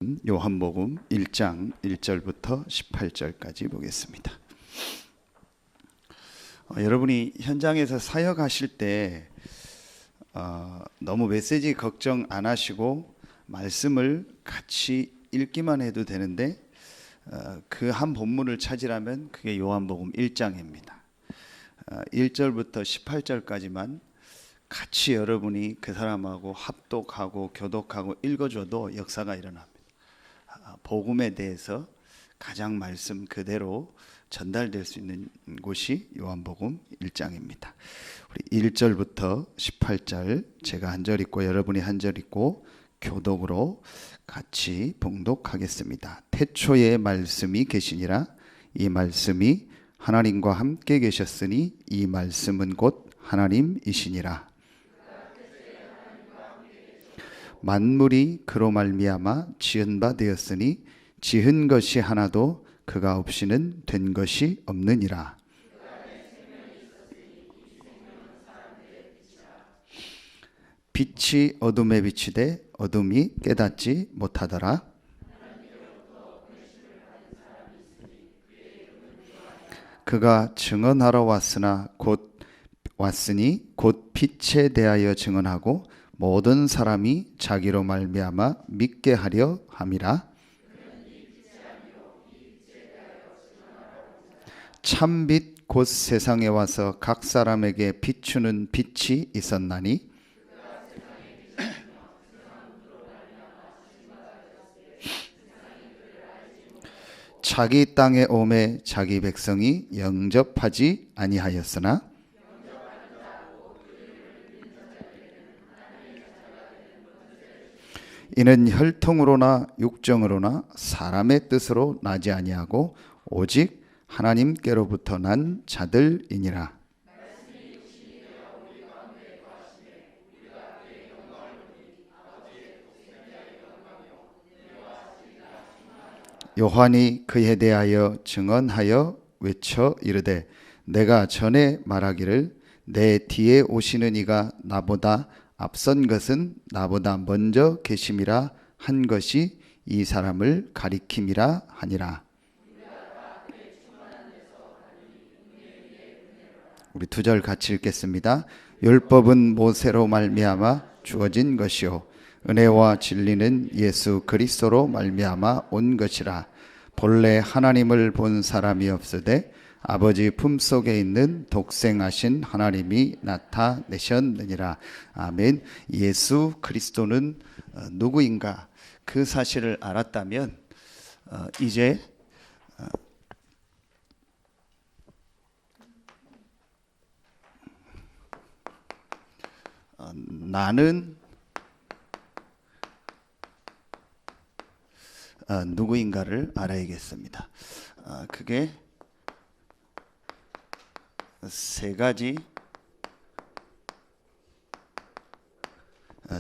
요한복음 1장 1절부터 18절까지 보겠습니다. 여러분이 현장에서 사역하실 때 너무 메시지 걱정 안 하시고 말씀을 같이 읽기만 해도 되는데 그 한 본문을 찾으라면 그게 요한복음 1장입니다. 1절부터 18절까지만 같이 여러분이 그 사람하고 합독하고 교독하고 읽어줘도 역사가 일어납니다. 복음에 대해서 가장 말씀 그대로 전달될 수 있는 곳이 요한복음 1장입니다. 우리 1절부터 18절 제가 한 절 읽고 여러분이 한 절 읽고 교독으로 같이 봉독하겠습니다. 태초에 말씀이 계시니라. 이 말씀이 하나님과 함께 계셨으니 이 말씀은 곧 하나님이시니라. 만물이 그로 말미암아 지은 바 되었으니 지은 것이 하나도 그가 없이는 된 것이 없느니라. 빛이 어둠에 비치되 어둠이 깨닫지 못하더라. 그가 증언하러 왔으니 곧 빛에 대하여 증언하고 모든 사람이 자기로 말미암아 믿게 하려 함이라. 참빛 곧 세상에 와서 각 사람에게 비추는 빛이 있었나니 자기 땅에 오매 자기 백성이 영접하지 아니하였으나 이는 혈통으로나 육정으로나 사람의 뜻으로 나지 아니하고 오직 하나님께로부터 난 자들이니라. 요한이 그에 대하여 증언하여 외쳐 이르되 내가 전에 말하기를 내 뒤에 오시는 이가 나보다 앞선 것은 나보다 먼저 계심이라 한 것이 이 사람을 가리킴이라 하니라. 우리 두 절 같이 읽겠습니다. 율법은 모세로 말미암아 주어진 것이요 은혜와 진리는 예수 그리스도로 말미암아 온 것이라. 본래 하나님을 본 사람이 없으되 아버지 품속에 있는 독생하신 하나님이 나타내셨느니라. 아멘. 예수 그리스도는 누구인가 그 사실을 알았다면 이제 나는 누구인가를 알아야겠습니다. 그게 세 가지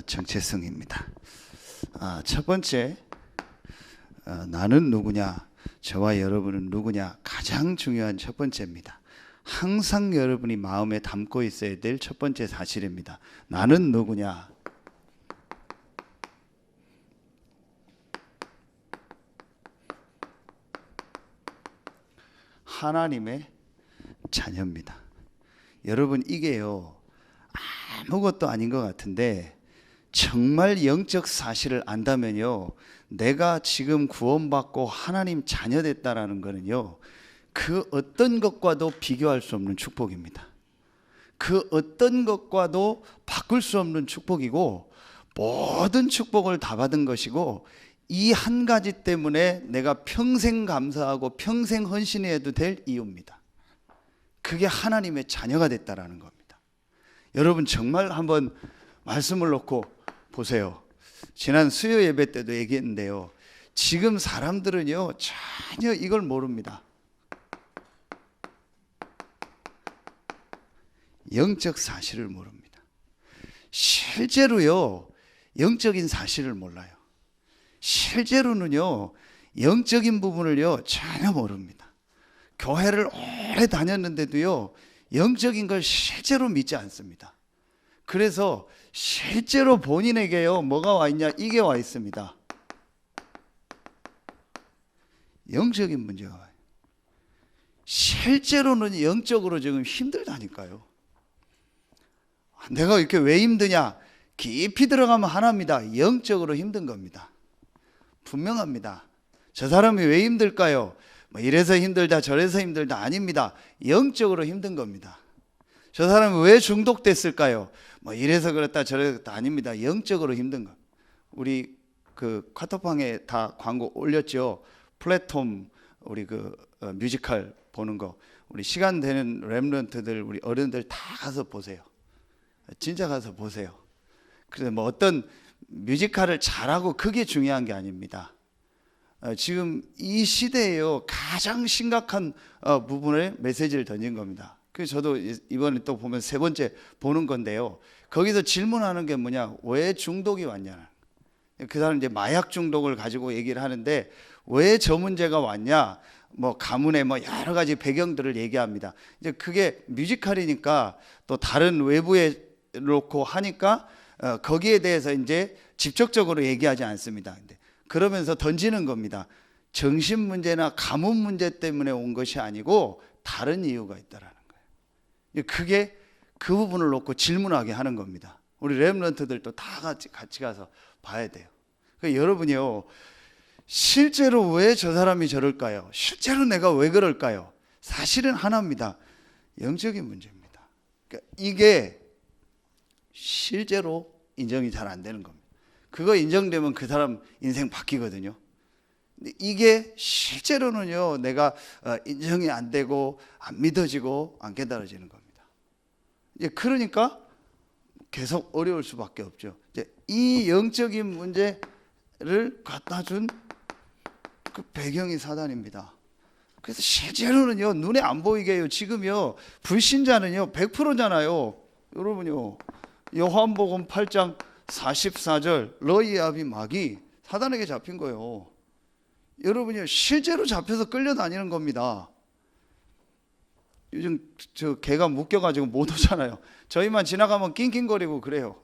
정체성입니다. 첫 번째, 나는 누구냐, 저와 여러분은 누구냐, 가장 중요한 첫 번째입니다. 항상 여러분이 마음에 담고 있어야 될 첫 번째 사실입니다. 나는 누구냐? 하나님의 자녀입니다. 여러분 이게요 아무것도 아닌 것 같은데 정말 영적 사실을 안다면요 내가 지금 구원받고 하나님 자녀 됐다라는 거는요 그 어떤 것과도 비교할 수 없는 축복입니다. 그 어떤 것과도 바꿀 수 없는 축복이고 모든 축복을 다 받은 것이고 이 한 가지 때문에 내가 평생 감사하고 평생 헌신해도 될 이유입니다. 그게 하나님의 자녀가 됐다라는 겁니다. 여러분 정말 한번 말씀을 놓고 보세요. 지난 수요 예배 때도 얘기했는데요. 지금 사람들은요 전혀 이걸 모릅니다. 영적 사실을 모릅니다. 실제로요 영적인 사실을 몰라요. 실제로는요 영적인 부분을요 전혀 모릅니다. 교회를 오래 다녔는데도요 영적인 걸 실제로 믿지 않습니다. 그래서 실제로 본인에게요 뭐가 와 있냐, 이게 와 있습니다. 영적인 문제가 와요. 실제로는 영적으로 지금 힘들다니까요. 내가 이렇게 왜 힘드냐? 깊이 들어가면 하나입니다. 영적으로 힘든 겁니다. 분명합니다. 저 사람이 왜 힘들까요? 뭐 이래서 힘들다 저래서 힘들다 아닙니다. 영적으로 힘든 겁니다. 저 사람이 왜 중독됐을까요? 뭐 이래서 그렇다 저래서 그렇다 아닙니다. 영적으로 힘든 거. 우리 그 카톡방에 다 광고 올렸죠. 플랫폼 우리 그 뮤지컬 보는 거 우리 시간 되는 렘넌트들 우리 어른들 다 가서 보세요. 진짜 가서 보세요. 그래서 뭐 어떤 뮤지컬을 잘하고 그게 중요한 게 아닙니다. 지금 이 시대에요 가장 심각한 부분을 메시지를 던진 겁니다. 그래서 저도 이번에 또 보면 세 번째 보는 건데요. 거기서 질문하는 게 뭐냐? 왜 중독이 왔냐? 그 사람 이제 마약 중독을 가지고 얘기를 하는데 왜 저 문제가 왔냐? 뭐 가문의 뭐 여러 가지 배경들을 얘기합니다. 이제 그게 뮤지컬이니까 또 다른 외부에 놓고 하니까 거기에 대해서 이제 직접적으로 얘기하지 않습니다. 근데 그러면서 던지는 겁니다. 정신 문제나 가문 문제 때문에 온 것이 아니고 다른 이유가 있다라는 거예요. 그게 그 부분을 놓고 질문하게 하는 겁니다. 우리 렘넌트들도 다 같이 가서 봐야 돼요. 그러니까 여러분이요, 실제로 왜 저 사람이 저럴까요? 실제로 내가 왜 그럴까요? 사실은 하나입니다. 영적인 문제입니다. 그러니까 이게 실제로 인정이 잘 안 되는 겁니다. 그거 인정되면 그 사람 인생 바뀌거든요. 근데 이게 실제로는요, 내가 인정이 안 되고 안 믿어지고 안 깨달아지는 겁니다. 그러니까 계속 어려울 수밖에 없죠. 이제 이 영적인 문제를 갖다 준 그 배경이 사단입니다. 그래서 실제로는요, 눈에 안 보이게 해요. 지금요, 불신자는요, 100%잖아요. 여러분요, 요한복음 8장 44절, 너희 아비 마귀 사단에게 잡힌 거예요. 여러분요, 실제로 잡혀서 끌려다니는 겁니다. 요즘 저 개가 묶여가지고 못 오잖아요. 저희만 지나가면 낑낑거리고 그래요.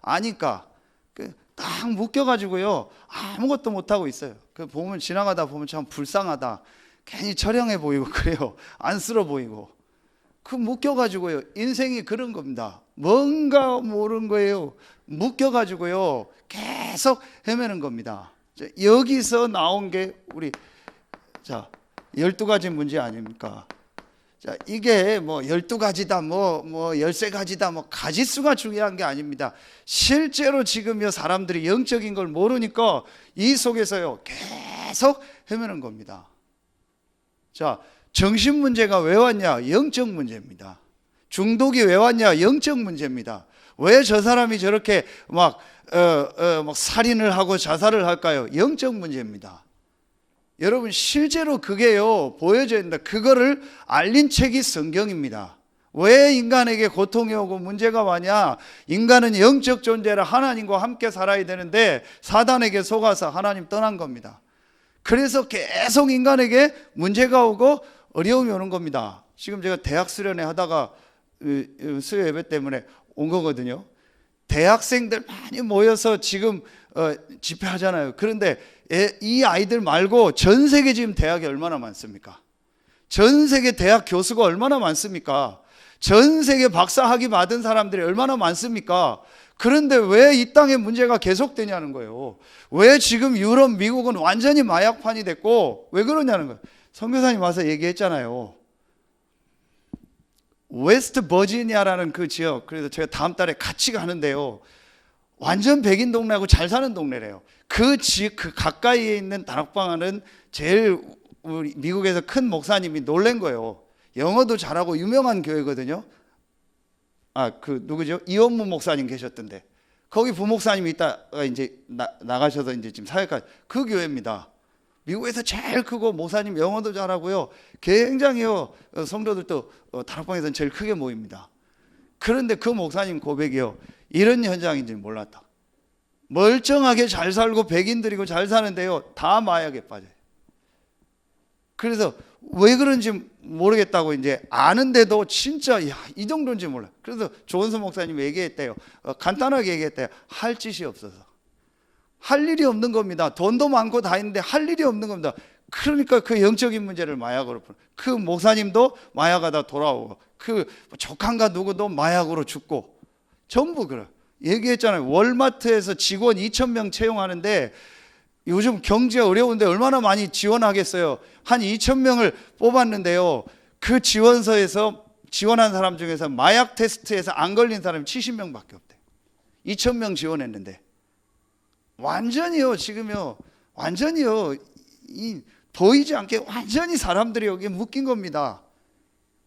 아니까 딱 묶여가지고요, 아무것도 못 하고 있어요. 보면 지나가다 보면 참 불쌍하다. 괜히 처량해 보이고 그래요. 안쓰러 보이고. 묶여가지고요, 인생이 그런 겁니다. 뭔가 모르는 거예요. 묶여가지고요, 계속 헤매는 겁니다. 여기서 나온 게 우리 12가지 문제 아닙니까? 자, 이게 뭐 12가지다, 뭐 13가지다, 뭐 가지수가 중요한 게 아닙니다. 실제로 지금요, 사람들이 영적인 걸 모르니까 이 속에서요, 계속 헤매는 겁니다. 자, 정신 문제가 왜 왔냐? 영적 문제입니다. 중독이 왜 왔냐? 영적 문제입니다. 왜 저 사람이 저렇게 막 살인을 하고 자살을 할까요? 영적 문제입니다. 여러분, 실제로 그게요, 보여져야 된다. 그거를 알린 책이 성경입니다. 왜 인간에게 고통이 오고 문제가 와냐? 인간은 영적 존재라 하나님과 함께 살아야 되는데 사단에게 속아서 하나님 떠난 겁니다. 그래서 계속 인간에게 문제가 오고 어려움이 오는 겁니다. 지금 제가 대학 수련회 하다가 수요 예배 때문에 온 거거든요. 대학생들 많이 모여서 지금 집회하잖아요. 그런데 이 아이들 말고 전 세계 지금 대학이 얼마나 많습니까? 전 세계 대학 교수가 얼마나 많습니까? 전 세계 박사 학위 받은 사람들이 얼마나 많습니까? 그런데 왜 이 땅에 문제가 계속되냐는 거예요. 왜 지금 유럽, 미국은 완전히 마약판이 됐고 왜 그러냐는 거예요. 선교사님 와서 얘기했잖아요. 웨스트 버지니아라는 그 지역, 그래서 제가 다음 달에 같이 가는데요, 완전 백인 동네하고 잘 사는 동네래요. 그 가까이에 있는 다락방하는 제일 우리 미국에서 큰 목사님이 놀란 거예요. 영어도 잘하고 유명한 교회거든요. 누구죠? 이원무 목사님 계셨던데, 거기 부목사님이 있다가 이제 나가셔서 이제 지금 사역까지, 그 교회입니다. 미국에서 제일 크고 목사님 영어도 잘하고요, 굉장히요, 성도들도 다락방에서는 제일 크게 모입니다. 그런데 그 목사님 고백이요, 이런 현장인지 몰랐다. 멀쩡하게 잘 살고 백인들이고 잘 사는데요, 다 마약에 빠져요. 그래서 왜 그런지 모르겠다고 이제 아는데도 진짜 이 정도인지 몰라. 그래서 조은수 목사님이 얘기했대요. 간단하게 얘기했대요. 할 짓이 없어서. 할 일이 없는 겁니다. 돈도 많고 다 있는데 할 일이 없는 겁니다. 그러니까 그 영적인 문제를 마약으로 푸는, 그 목사님도 마약하다 돌아오고, 그 조카가 누구도 마약으로 죽고, 전부 그래. 얘기했잖아요. 월마트에서 직원 2,000명 채용하는데 요즘 경제가 어려운데 얼마나 많이 지원하겠어요. 한 2,000명을 뽑았는데요, 그 지원서에서 지원한 사람 중에서 마약 테스트에서 안 걸린 사람이 70명밖에 없대요. 2,000명 지원했는데. 완전히요, 지금요, 완전히요, 이 보이지 않게 완전히 사람들이 여기에 묶인 겁니다.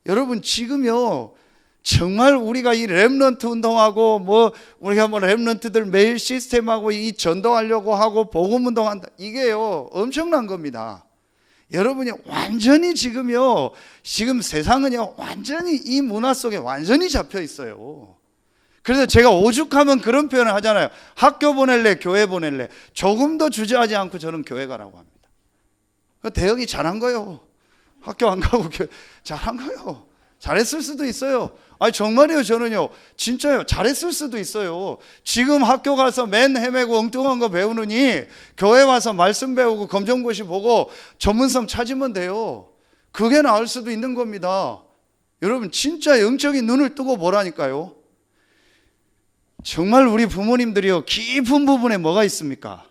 여러분, 지금요, 정말 우리가 이 렘넌트 운동하고 우리가 렘넌트들 매일 시스템하고 이 전도하려고 하고 복음 운동한다, 이게요 엄청난 겁니다. 여러분이 완전히 지금요, 지금 세상은요 완전히 이 문화 속에 완전히 잡혀 있어요. 그래서 제가 오죽하면 그런 표현을 하잖아요. 학교 보낼래, 교회 보낼래. 조금도 주저하지 않고 저는 교회 가라고 합니다. 대혁이 잘한 거예요. 학교 안 가고 교회 잘한 거예요. 잘했을 수도 있어요. 아니 정말이에요. 저는요 진짜요, 잘했을 수도 있어요. 지금 학교 가서 맨 헤매고 엉뚱한 거 배우느니 교회 와서 말씀 배우고 검정고시 보고 전문성 찾으면 돼요. 그게 나을 수도 있는 겁니다. 여러분, 진짜 영적인 눈을 뜨고 보라니까요. 정말 우리 부모님들이요, 깊은 부분에 뭐가 있습니까?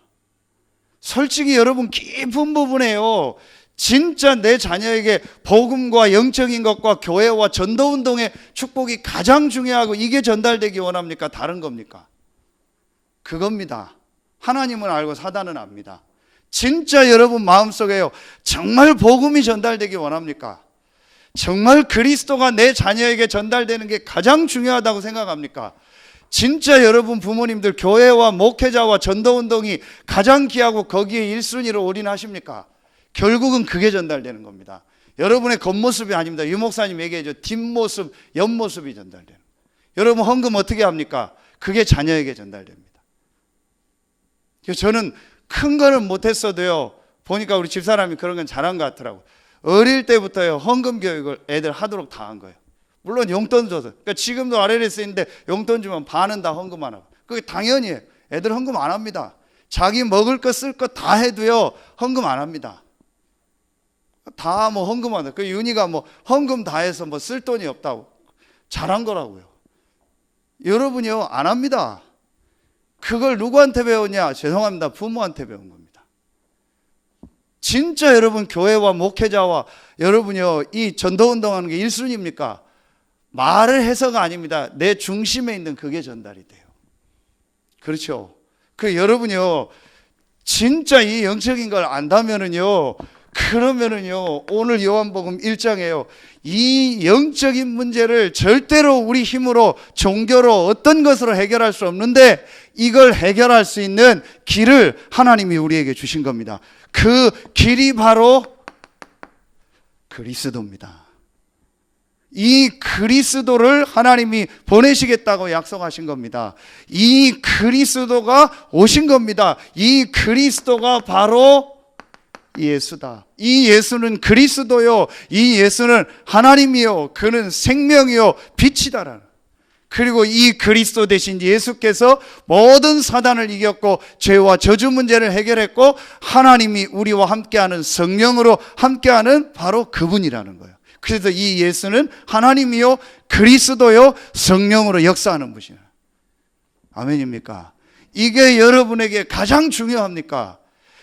솔직히 여러분, 깊은 부분에요, 진짜 내 자녀에게 복음과 영적인 것과 교회와 전도운동의 축복이 가장 중요하고 이게 전달되기 원합니까? 다른 겁니까? 그겁니다. 하나님은 알고 사단은 압니다. 진짜 여러분 마음속에요, 정말 복음이 전달되기 원합니까? 정말 그리스도가 내 자녀에게 전달되는 게 가장 중요하다고 생각합니까? 진짜 여러분 부모님들 교회와 목회자와 전도운동이 가장 귀하고 거기에 1순위로 올인하십니까? 결국은 그게 전달되는 겁니다. 여러분의 겉모습이 아닙니다. 유 목사님 얘기해줘. 뒷모습, 옆모습이 전달되는. 여러분 헌금 어떻게 합니까? 그게 자녀에게 전달됩니다. 저는 큰 거는 못했어도요, 보니까 우리 집사람이 그런 건 잘한 것 같더라고요. 어릴 때부터요 헌금 교육을 애들 하도록 다 한 거예요. 물론 용돈 줘서. 그러니까 지금도 RLS인데 용돈 주면 반은 다 헌금 안 하고. 그게 당연히 애들 헌금 안 합니다. 자기 먹을 거 쓸 거 다 해도요 헌금 안 합니다. 다 헌금 안 해. 그 윤희가 헌금 다 해서 쓸 돈이 없다고 잘한 거라고요. 여러분이요 안 합니다. 그걸 누구한테 배웠냐? 죄송합니다, 부모한테 배운 겁니다. 진짜 여러분 교회와 목회자와 여러분이요 이 전도운동하는 게 1순위입니까? 말을 해서가 아닙니다. 내 중심에 있는 그게 전달이 돼요. 그렇죠? 여러분이요 진짜 이 영적인 걸 안다면은요, 그러면은요 오늘 요한복음 1장에요 이 영적인 문제를 절대로 우리 힘으로 종교로 어떤 것으로 해결할 수 없는데 이걸 해결할 수 있는 길을 하나님이 우리에게 주신 겁니다. 그 길이 바로 그리스도입니다. 이 그리스도를 하나님이 보내시겠다고 약속하신 겁니다. 이 그리스도가 오신 겁니다. 이 그리스도가 바로 예수다. 이 예수는 그리스도요, 이 예수는 하나님이요, 그는 생명이요 빛이다라는. 그리고 이 그리스도 대신 예수께서 모든 사단을 이겼고 죄와 저주 문제를 해결했고 하나님이 우리와 함께하는 성령으로 함께하는 바로 그분이라는 거예요. 그래서 이 예수는 하나님이요 그리스도요 성령으로 역사하는 분이에요. 아멘입니까? 이게 여러분에게 가장 중요합니까?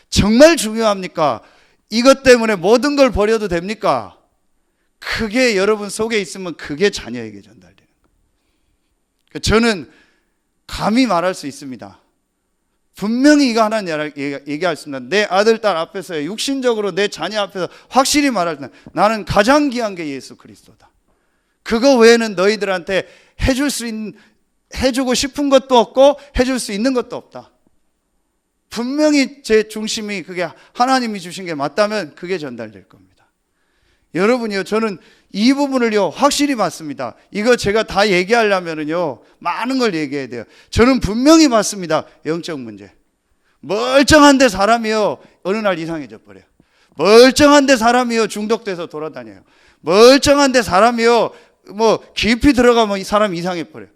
정말 중요합니까? 이것 때문에 모든 걸 버려도 됩니까? 그게 여러분 속에 있으면 그게 자녀에게 전달되는 거예요. 저는 감히 말할 수 있습니다. 분명히 이거 하나 얘기할 수 있습니다. 내 아들, 딸 앞에서 육신적으로 내 자녀 앞에서 확실히 말할 때 나는 가장 귀한 게 예수 그리스도다. 그거 외에는 너희들한테 해주고 싶은 것도 없고 해줄 수 있는 것도 없다. 분명히 제 중심이 그게 하나님이 주신 게 맞다면 그게 전달될 겁니다. 여러분이요, 저는 이 부분을요 확실히 맞습니다. 이거 제가 다 얘기하려면은요 많은 걸 얘기해야 돼요. 저는 분명히 맞습니다. 영적 문제. 멀쩡한데 사람이요 어느 날 이상해져 버려요. 멀쩡한데 사람이요 중독돼서 돌아다녀요. 멀쩡한데 사람이요 깊이 들어가면 이 사람 이상해 버려요.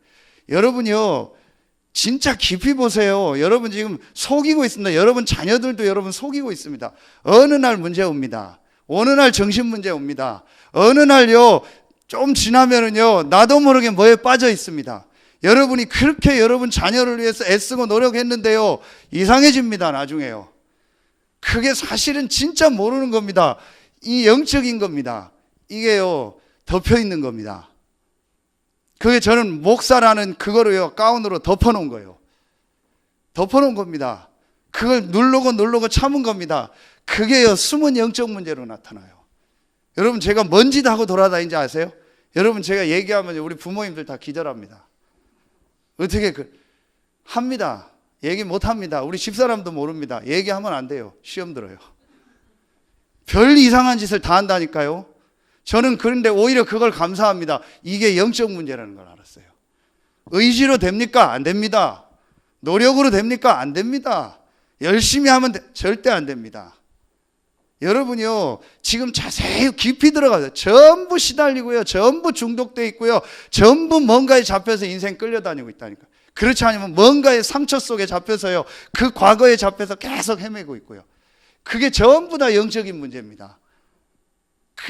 여러분이요 진짜 깊이 보세요. 여러분 지금 속이고 있습니다. 여러분 자녀들도 여러분 속이고 있습니다. 어느 날 문제 옵니다. 어느 날 정신 문제 옵니다. 어느 날요 좀 지나면은요 나도 모르게 뭐에 빠져 있습니다. 여러분이 그렇게 여러분 자녀를 위해서 애쓰고 노력했는데요 이상해집니다. 나중에요. 그게 사실은 진짜 모르는 겁니다. 이 영적인 겁니다. 이게요 덮여 있는 겁니다. 그게 저는 목사라는 그거를요 가운으로 덮어놓은 거예요. 덮어놓은 겁니다. 그걸 누르고 참은 겁니다. 그게요 숨은 영적 문제로 나타나요. 여러분 제가 뭔 짓 하고 돌아다니는지 아세요? 여러분 제가 얘기하면 우리 부모님들 다 기절합니다. 어떻게 합니다. 얘기 못합니다. 우리 집사람도 모릅니다. 얘기하면 안 돼요. 시험 들어요. 별 이상한 짓을 다 한다니까요. 저는 그런데 오히려 그걸 감사합니다. 이게 영적 문제라는 걸 알았어요. 의지로 됩니까? 안 됩니다. 노력으로 됩니까? 안 됩니다. 열심히 하면 절대 안 됩니다. 여러분이요 지금 자세히 깊이 들어가서 전부 시달리고요 전부 중독돼 있고요 전부 뭔가에 잡혀서 인생 끌려다니고 있다니까. 그렇지 않으면 뭔가의 상처 속에 잡혀서요 그 과거에 잡혀서 계속 헤매고 있고요. 그게 전부 다 영적인 문제입니다.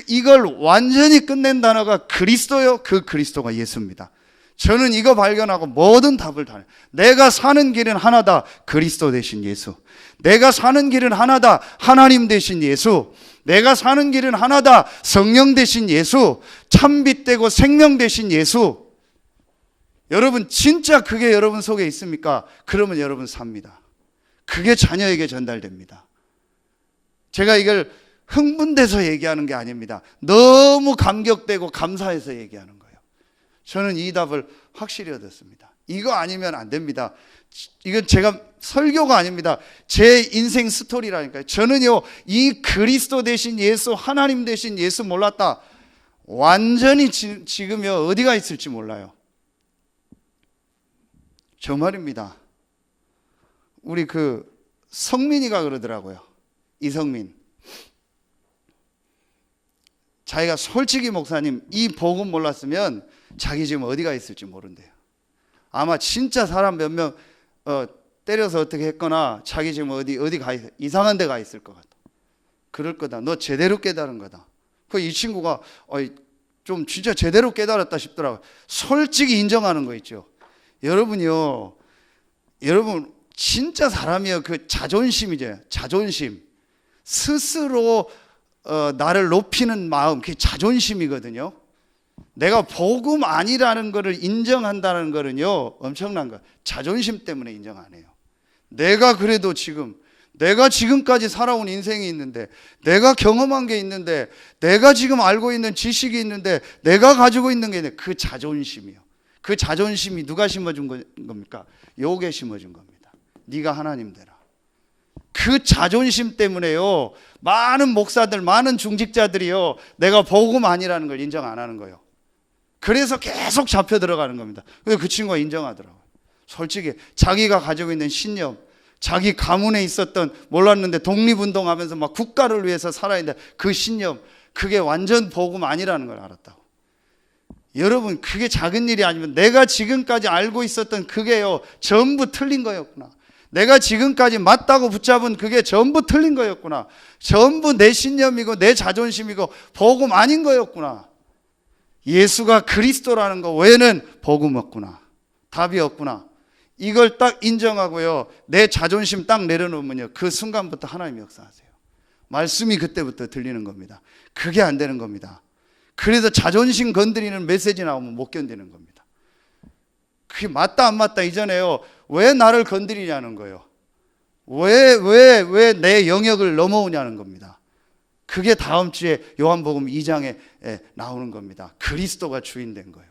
이걸 완전히 끝낸 단어가 그리스도요. 그 그리스도가 예수입니다. 저는 이거 발견하고 모든 답을 다 해요. 내가 사는 길은 하나다. 그리스도 되신 예수. 내가 사는 길은 하나다. 하나님 되신 예수. 내가 사는 길은 하나다. 성령 되신 예수. 참빛 되고 생명 되신 예수. 여러분 진짜 그게 여러분 속에 있습니까? 그러면 여러분 삽니다. 그게 자녀에게 전달됩니다. 제가 이걸 흥분돼서 얘기하는 게 아닙니다. 너무 감격되고 감사해서 얘기하는 거예요. 저는 이 답을 확실히 얻었습니다. 이거 아니면 안 됩니다. 이건 제가 설교가 아닙니다. 제 인생 스토리라니까요. 저는요 이 그리스도 되신 예수, 하나님 되신 예수 몰랐다. 완전히 지금요 어디가 있을지 몰라요. 저 말입니다. 우리 성민이가 그러더라고요. 이성민. 자기가 솔직히 목사님 이 복음 몰랐으면 자기 지금 어디가 있을지 모른대요. 아마 진짜 사람 몇 명 때려서 어떻게 했거나 자기 지금 어디 가 있어 이상한 데 가 있을 것 같다. 그럴 거다. 너 제대로 깨달은 거다. 이 친구가 좀 진짜 제대로 깨달았다 싶더라고요. 솔직히 인정하는 거 있죠. 여러분요, 여러분 진짜 사람이요 그 자존심이죠. 자존심. 스스로 나를 높이는 마음, 그게 자존심이거든요. 내가 복음 아니라는 것을 인정한다는 것은요 엄청난 거. 자존심 때문에 인정 안 해요. 내가 그래도 내가 지금까지 살아온 인생이 있는데, 내가 경험한 게 있는데, 내가 지금 알고 있는 지식이 있는데, 내가 가지고 있는 게 있는데, 그 자존심이요. 그 자존심이 누가 심어준 겁니까? 요게 심어준 겁니다. 네가 하나님 되라. 그 자존심 때문에요 많은 목사들, 많은 중직자들이요 내가 복음 아니라는 걸 인정 안 하는 거예요. 그래서 계속 잡혀 들어가는 겁니다. 근데 그 친구가 인정하더라고요. 솔직히 자기가 가지고 있는 신념, 자기 가문에 있었던 몰랐는데 독립운동하면서 막 국가를 위해서 살아있는데 그 신념, 그게 완전 복음 아니라는 걸 알았다고. 여러분 그게 작은 일이 아니면 내가 지금까지 알고 있었던 그게요 전부 틀린 거였구나. 내가 지금까지 맞다고 붙잡은 그게 전부 틀린 거였구나. 전부 내 신념이고 내 자존심이고 복음 아닌 거였구나. 예수가 그리스도라는 거 외에는 복음 없구나. 답이 없구나. 이걸 딱 인정하고요 내 자존심 딱 내려놓으면요 그 순간부터 하나님이 역사하세요. 말씀이 그때부터 들리는 겁니다. 그게 안 되는 겁니다. 그래서 자존심 건드리는 메시지 나오면 못 견디는 겁니다. 그게 맞다 안 맞다 이전에요 왜 나를 건드리냐는 거예요. 왜 내 영역을 넘어오냐는 겁니다. 그게 다음 주에 요한복음 2장에 나오는 겁니다. 그리스도가 주인 된 거예요.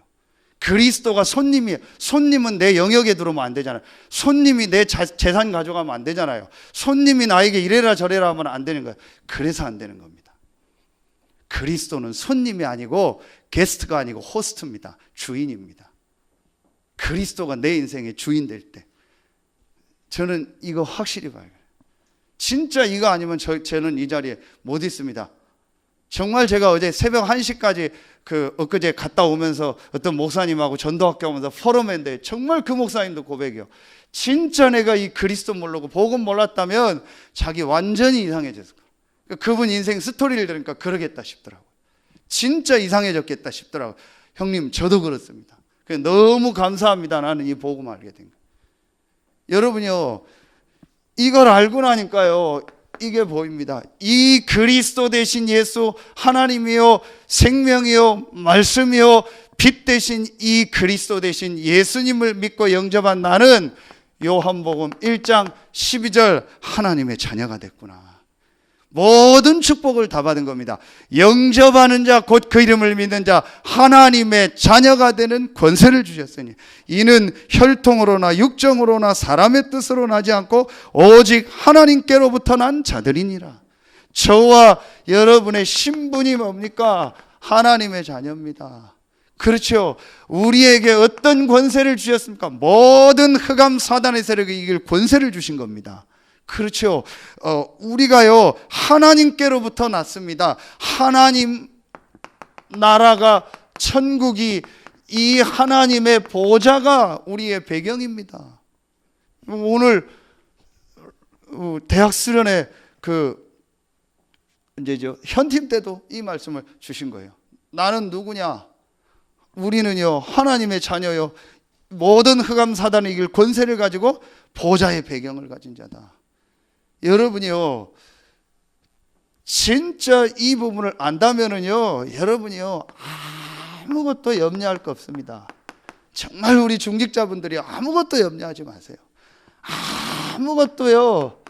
그리스도가 손님이에요. 손님은 내 영역에 들어오면 안 되잖아요. 손님이 내 재산 가져가면 안 되잖아요. 손님이 나에게 이래라 저래라 하면 안 되는 거예요. 그래서 안 되는 겁니다. 그리스도는 손님이 아니고 게스트가 아니고 호스트입니다. 주인입니다. 그리스도가 내 인생의 주인 될 때 저는 이거 확실히 봐요. 진짜 이거 아니면 저는 이 자리에 못 있습니다. 정말 제가 어제 새벽 1시까지 엊그제 갔다 오면서 어떤 목사님하고 전도학교 오면서 포럼했는데 정말 그 목사님도 고백이요. 진짜 내가 이 그리스도 모르고 복음 몰랐다면 자기 완전히 이상해졌을 거예요. 그분 인생 스토리를 들으니까 그러겠다 싶더라고요. 진짜 이상해졌겠다 싶더라고요. 형님, 저도 그렇습니다. 너무 감사합니다. 나는 이 복음 알게 된 거예요. 여러분요, 이걸 알고 나니까요, 이게 보입니다. 이 그리스도 대신 예수, 하나님이요 생명이요 말씀이요 빛 대신 이 그리스도 대신 예수님을 믿고 영접한 나는 요한복음 1장 12절 하나님의 자녀가 됐구나. 모든 축복을 다 받은 겁니다. 영접하는 자 곧 그 이름을 믿는 자 하나님의 자녀가 되는 권세를 주셨으니 이는 혈통으로나 육정으로나 사람의 뜻으로 나지 않고 오직 하나님께로부터 난 자들이니라. 저와 여러분의 신분이 뭡니까? 하나님의 자녀입니다. 그렇죠. 우리에게 어떤 권세를 주셨습니까? 모든 흑암 사단의 세력을 이길 권세를 주신 겁니다. 그렇죠. 우리가요 하나님께로부터 났습니다. 하나님 나라가 천국이 이 하나님의 보좌가 우리의 배경입니다. 오늘 대학 수련회 이제 현팀 때도 이 말씀을 주신 거예요. 나는 누구냐? 우리는요 하나님의 자녀요 모든 흑암 사단을 이길 권세를 가지고 보좌의 배경을 가진 자다. 여러분이요 진짜 이 부분을 안다면은요 여러분이요 아무것도 염려할 거 없습니다. 정말 우리 중직자분들이 아무것도 염려하지 마세요. 아무것도요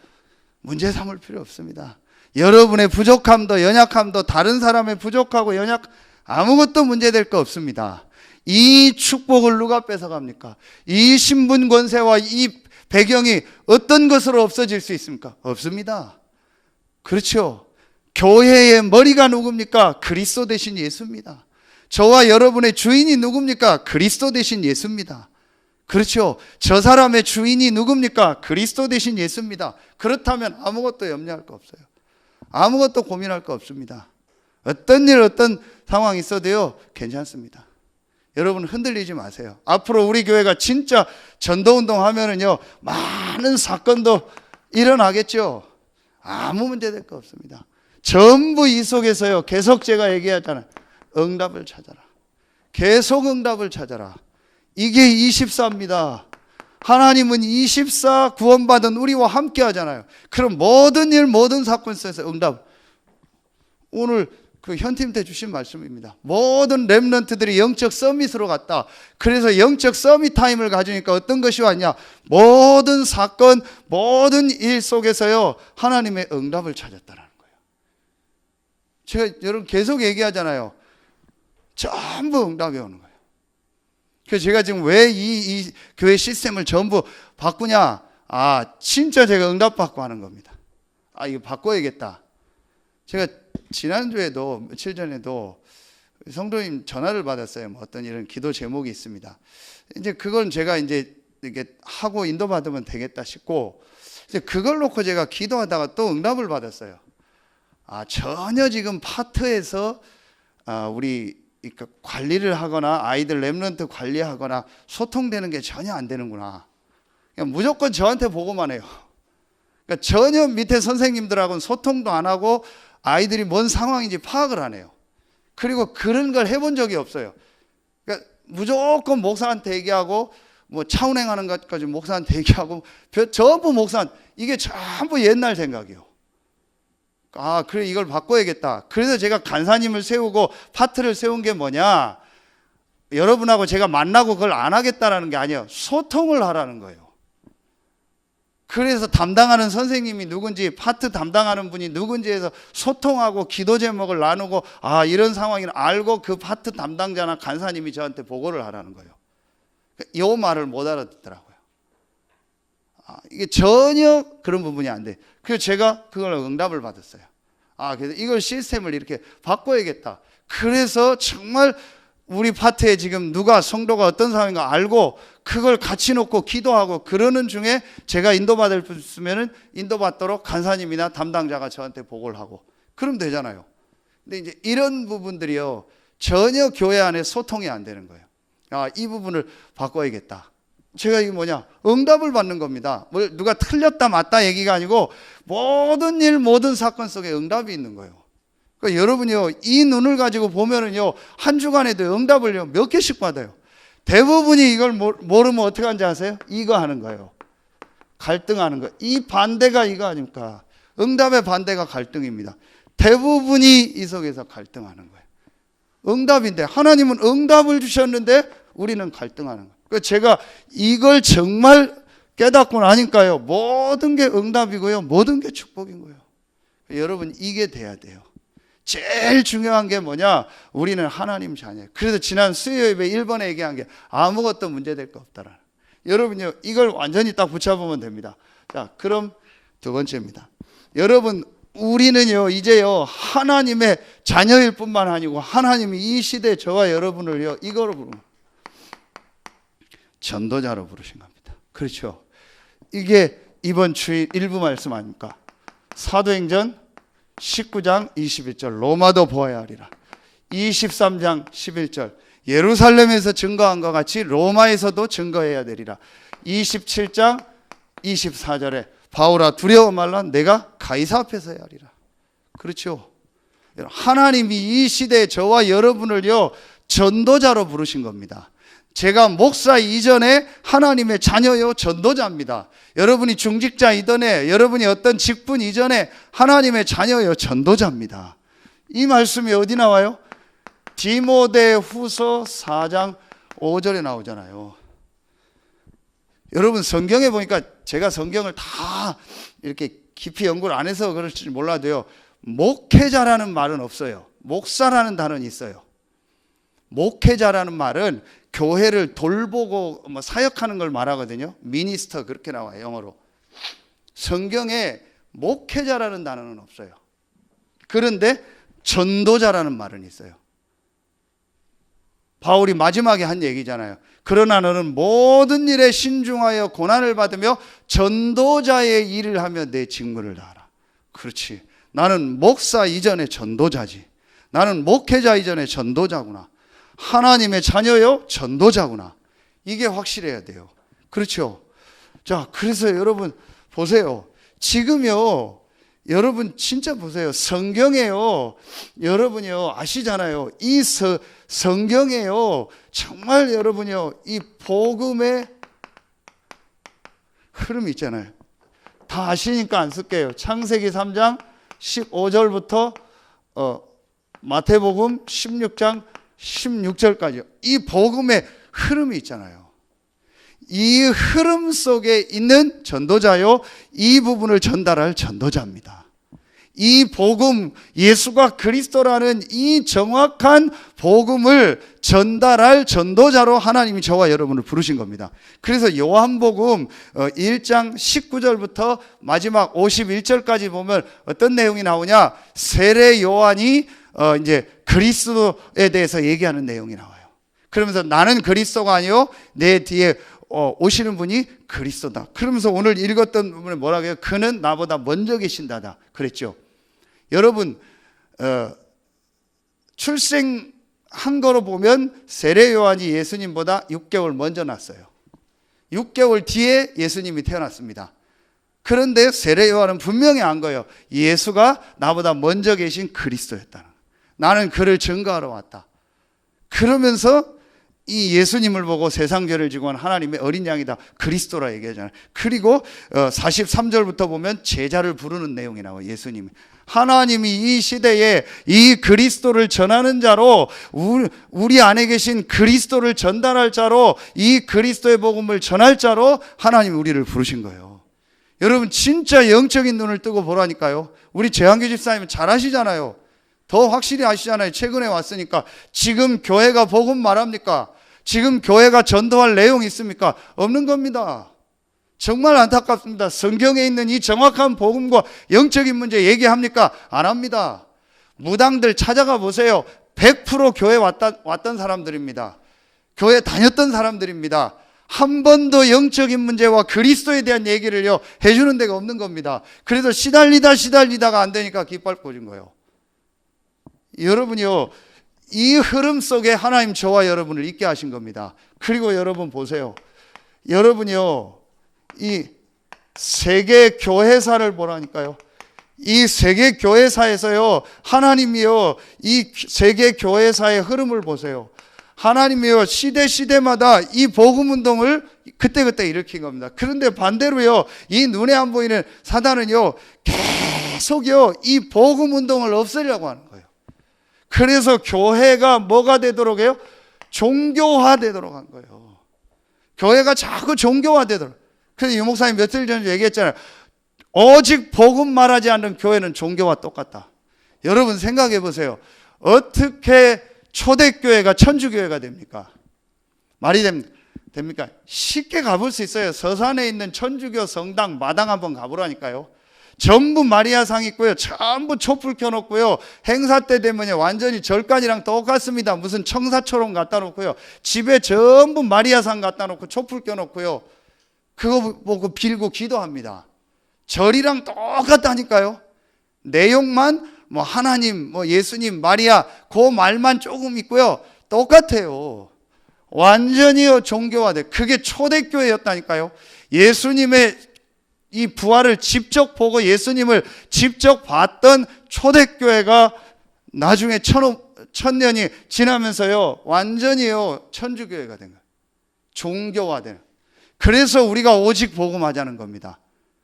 문제 삼을 필요 없습니다. 여러분의 부족함도 연약함도 다른 사람의 부족하고 연약 아무것도 문제될 거 없습니다. 이 축복을 누가 뺏어갑니까? 이 신분 권세와 이 배경이 어떤 것으로 없어질 수 있습니까? 없습니다. 그렇죠. 교회의 머리가 누굽니까? 그리스도 대신 예수입니다. 저와 여러분의 주인이 누굽니까? 그리스도 대신 예수입니다. 그렇죠. 저 사람의 주인이 누굽니까? 그리스도 대신 예수입니다. 그렇다면 아무것도 염려할 거 없어요. 아무것도 고민할 거 없습니다. 어떤 일 어떤 상황이 있어도요 괜찮습니다. 여러분 흔들리지 마세요. 앞으로 우리 교회가 진짜 전도운동 하면은요 많은 사건도 일어나겠죠. 아무 문제 될 거 없습니다. 전부 이 속에서요 계속 제가 얘기하잖아요. 응답을 찾아라. 계속 응답을 찾아라. 이게 24입니다. 하나님은 24 구원받은 우리와 함께 하잖아요. 그럼 모든 일 모든 사건 속에서 응답. 오늘 현팀 때 주신 말씀입니다. 모든 렘넌트들이 영적 서밋으로 갔다. 그래서 영적 서밋 타임을 가지니까 어떤 것이 왔냐? 모든 사건, 모든 일 속에서요 하나님의 응답을 찾았다는 거예요. 제가 여러분 계속 얘기하잖아요. 전부 응답이 오는 거예요. 그래서 제가 지금 왜 이 교회 시스템을 전부 바꾸냐? 진짜 제가 응답 받고 하는 겁니다. 이거 바꿔야겠다. 제가 지난주에도 며칠 전에도 성도님 전화를 받았어요. 어떤 이런 기도 제목이 있습니다. 이제 그건 제가 이제 이렇게 하고 인도받으면 되겠다 싶고 이제 그걸 놓고 제가 기도하다가 또 응답을 받았어요. 전혀 지금 파트에서 우리 관리를 하거나 아이들 렘넌트 관리하거나 소통되는 게 전혀 안 되는구나. 그냥 무조건 저한테 보고만 해요. 그러니까 전혀 밑에 선생님들하고는 소통도 안 하고 아이들이 뭔 상황인지 파악을 안 해요. 그리고 그런 걸 해본 적이 없어요. 그러니까 무조건 목사한테 얘기하고 차운행하는 것까지 목사한테 얘기하고 전부 목사한테 이게 전부 옛날 생각이에요. 그래 이걸 바꿔야겠다. 그래서 제가 간사님을 세우고 파트를 세운 게 뭐냐? 여러분하고 제가 만나고 그걸 안 하겠다라는 게 아니에요. 소통을 하라는 거예요. 그래서 담당하는 선생님이 누군지 파트 담당하는 분이 누군지 해서 소통하고 기도 제목을 나누고 이런 상황을 알고 그 파트 담당자나 간사님이 저한테 보고를 하라는 거예요. 이 말을 못 알아듣더라고요. 이게 전혀 그런 부분이 안 돼. 그래서 제가 그걸 응답을 받았어요. 그래서 이걸 시스템을 이렇게 바꿔야겠다. 그래서 정말 우리 파트에 지금 누가 성도가 어떤 사람인가 알고 그걸 같이 놓고 기도하고 그러는 중에 제가 인도받을 수 있으면 인도받도록 간사님이나 담당자가 저한테 보고를 하고 그러면 되잖아요. 근데 이제 이런 부분들이요, 전혀 교회 안에 소통이 안 되는 거예요. 아, 이 부분을 바꿔야겠다. 제가 이게 뭐냐? 응답을 받는 겁니다. 뭘 누가 틀렸다 맞다 얘기가 아니고 모든 일, 모든 사건 속에 응답이 있는 거예요. 그러니까 여러분이요, 이 눈을 가지고 보면은요, 한 주간에도 응답을요, 몇 개씩 받아요. 대부분이 이걸 모르면 어떻게 하는지 아세요? 이거 하는 거예요. 갈등하는 거. 이 반대가 이거 아닙니까? 응답의 반대가 갈등입니다. 대부분이 이 속에서 갈등하는 거예요. 응답인데, 하나님은 응답을 주셨는데 우리는 갈등하는 거예요. 그러니까 제가 이걸 정말 깨닫고 나니까요, 모든 게 응답이고요, 모든 게 축복인 거예요. 여러분, 이게 돼야 돼요. 제일 중요한 게 뭐냐? 우리는 하나님 자녀예요. 그래서 지난 수요 예배 1번에 얘기한 게 아무것도 문제될 거 없다라는. 여러분요, 이걸 완전히 딱 붙여보면 됩니다. 자, 그럼 두 번째입니다. 여러분, 우리는요, 이제요, 하나님의 자녀일 뿐만 아니고 하나님이 이 시대 저와 여러분을요, 이거로 부르는 전도자로 부르신 겁니다. 그렇죠? 이게 이번 주일 일부 말씀 아닙니까? 사도행전 19장 21절 로마도 보아야 하리라. 23장 11절 예루살렘에서 증거한 것 같이 로마에서도 증거해야 되리라. 27장 24절에 바울아 두려워 말라 내가 가이사 앞에서 해야 하리라. 그렇죠? 하나님이 이 시대에 저와 여러분을요, 전도자로 부르신 겁니다. 제가 목사 이전에 하나님의 자녀요, 전도자입니다. 여러분이 중직자 이전에, 여러분이 어떤 직분 이전에 하나님의 자녀요, 전도자입니다. 이 말씀이 어디 나와요? 디모데후서 4장 5절에 나오잖아요. 여러분, 성경에 보니까 제가 성경을 다 이렇게 깊이 연구를 안 해서 그럴지 몰라도요, 목회자라는 말은 없어요. 목사라는 단어는 있어요. 목회자라는 말은 교회를 돌보고 사역하는 걸 말하거든요. 미니스터 그렇게 나와요, 영어로. 성경에 목회자라는 단어는 없어요. 그런데 전도자라는 말은 있어요. 바울이 마지막에 한 얘기잖아요. 그러나 너는 모든 일에 신중하여 고난을 받으며 전도자의 일을 하며 내 직무를 다하라. 그렇지. 나는 목사 이전에 전도자지. 나는 목회자 이전에 전도자구나. 하나님의 자녀요, 전도자구나. 이게 확실해야 돼요. 그렇죠? 자, 그래서 여러분 보세요. 지금요, 여러분 진짜 보세요. 성경에요, 여러분이요, 아시잖아요. 이 성경에요, 정말 여러분이요, 이 복음의 흐름이 있잖아요. 다 아시니까 안 쓸게요. 창세기 3장 15절부터 마태복음 16장 16절까지요. 이 복음의 흐름이 있잖아요. 이 흐름 속에 있는 전도자요, 이 부분을 전달할 전도자입니다. 이 복음, 예수가 그리스도라는 이 정확한 복음을 전달할 전도자로 하나님이 저와 여러분을 부르신 겁니다. 그래서 요한복음 1장 19절부터 마지막 51절까지 보면 어떤 내용이 나오냐? 세례 요한이 이제 그리스도에 대해서 얘기하는 내용이 나와요. 그러면서 나는 그리스도가 아니요, 내 뒤에 오시는 분이 그리스도다. 그러면서 오늘 읽었던 부분에 뭐라고 해요? 그는 나보다 먼저 계신다다 그랬죠. 여러분, 출생한 거로 보면 세례 요한이 예수님보다 6개월 먼저 났어요. 6개월 뒤에 예수님이 태어났습니다. 그런데 세례 요한은 분명히 안 거예요. 예수가 나보다 먼저 계신 그리스도였다는. 나는 그를 증거하러 왔다. 그러면서 이 예수님을 보고 세상 죄를 지고 온 하나님의 어린 양이다, 그리스도라 얘기하잖아요. 그리고 43절부터 보면 제자를 부르는 내용이 나와요. 예수님이, 하나님이 이 시대에 이 그리스도를 전하는 자로, 우리 안에 계신 그리스도를 전달할 자로, 이 그리스도의 복음을 전할 자로 하나님이 우리를 부르신 거예요. 여러분 진짜 영적인 눈을 뜨고 보라니까요. 우리 재한교 집사님은 잘 아시잖아요. 더 확실히 아시잖아요. 최근에 왔으니까. 지금 교회가 복음 말합니까? 지금 교회가 전도할 내용이 있습니까? 없는 겁니다. 정말 안타깝습니다. 성경에 있는 이 정확한 복음과 영적인 문제 얘기합니까? 안 합니다. 무당들 찾아가 보세요. 100% 교회 왔던 사람들입니다. 교회 다녔던 사람들입니다. 한 번도 영적인 문제와 그리스도에 대한 얘기를요 해주는 데가 없는 겁니다. 그래서 시달리다가 안 되니까 깃발 꽂은 거예요. 여러분이요, 이 흐름 속에 하나님 저와 여러분을 있게 하신 겁니다. 그리고 여러분 보세요. 여러분이요, 이 세계 교회사를 보라니까요. 이 세계 교회사에서요, 하나님이요, 이 세계 교회사의 흐름을 보세요. 하나님이요, 시대마다 이 복음 운동을 그때그때 일으킨 겁니다. 그런데 반대로요, 이 눈에 안 보이는 사단은요, 계속요, 이 복음 운동을 없애려고 하는 거예요. 그래서 교회가 뭐가 되도록 해요? 종교화되도록 한 거예요. 교회가 자꾸 종교화되도록. 그래서 유 목사님 며칠 전에 얘기했잖아요. 오직 복음 말하지 않는 교회는 종교와 똑같다. 여러분 생각해 보세요. 어떻게 초대교회가 천주교회가 됩니까? 말이 됩니까? 쉽게 가볼 수 있어요. 서산에 있는 천주교 성당 마당 한번 가보라니까요. 전부 마리아상 있고요. 전부 촛불 켜놓고요. 행사 때 되면 완전히 절간이랑 똑같습니다. 무슨 청사초롱 갖다 놓고요. 집에 전부 마리아상 갖다 놓고 촛불 켜놓고요. 그거 보고 빌고 기도합니다. 절이랑 똑같다니까요. 내용만 뭐 하나님, 뭐 예수님, 마리아 그 말만 조금 있고요. 똑같아요. 완전히요 종교화돼. 그게 초대교회였다니까요. 예수님의 이 부활을 직접 보고 예수님을 직접 봤던 초대교회가 나중에 천년이 지나면서요 완전히요 천주교회가 된 거예요. 종교화되는. 그래서 우리가 오직 복음하자는 겁니다.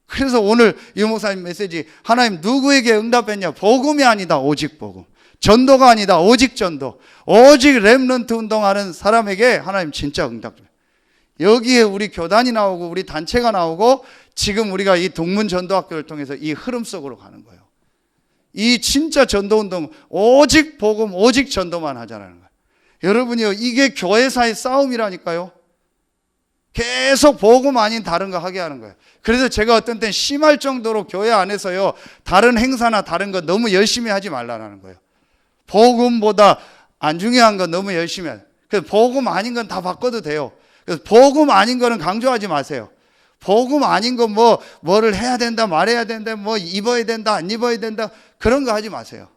그래서 오늘 유 목사님 메시지, 하나님 누구에게 응답했냐? 복음이 아니다, 오직 복음. 전도가 아니다, 오직 전도. 오직 렘넌트 운동하는 사람에게 하나님 진짜 응답. 여기에 우리 교단이 나오고 우리 단체가 나오고 지금 우리가 이 동문전도학교를 통해서 이 흐름 속으로 가는 거예요. 이 진짜 전도운동, 오직 복음, 오직 전도만 하자는 거예요. 여러분이요, 이게 교회사의 싸움이라니까요. 계속 복음 아닌 다른 거 하게 하는 거예요. 그래서 제가 어떤 땐 심할 정도로 교회 안에서요, 다른 행사나 다른 거 너무 열심히 하지 말라는 거예요. 복음보다 안 중요한 건 너무 열심히 해요. 그래서 복음 아닌 건 다 바꿔도 돼요. 그래서 복음 아닌 거는 강조하지 마세요. 복음 아닌 거 뭐를 해야 된다, 말해야 된다, 뭐 입어야 된다, 안 입어야 된다, 그런 거 하지 마세요.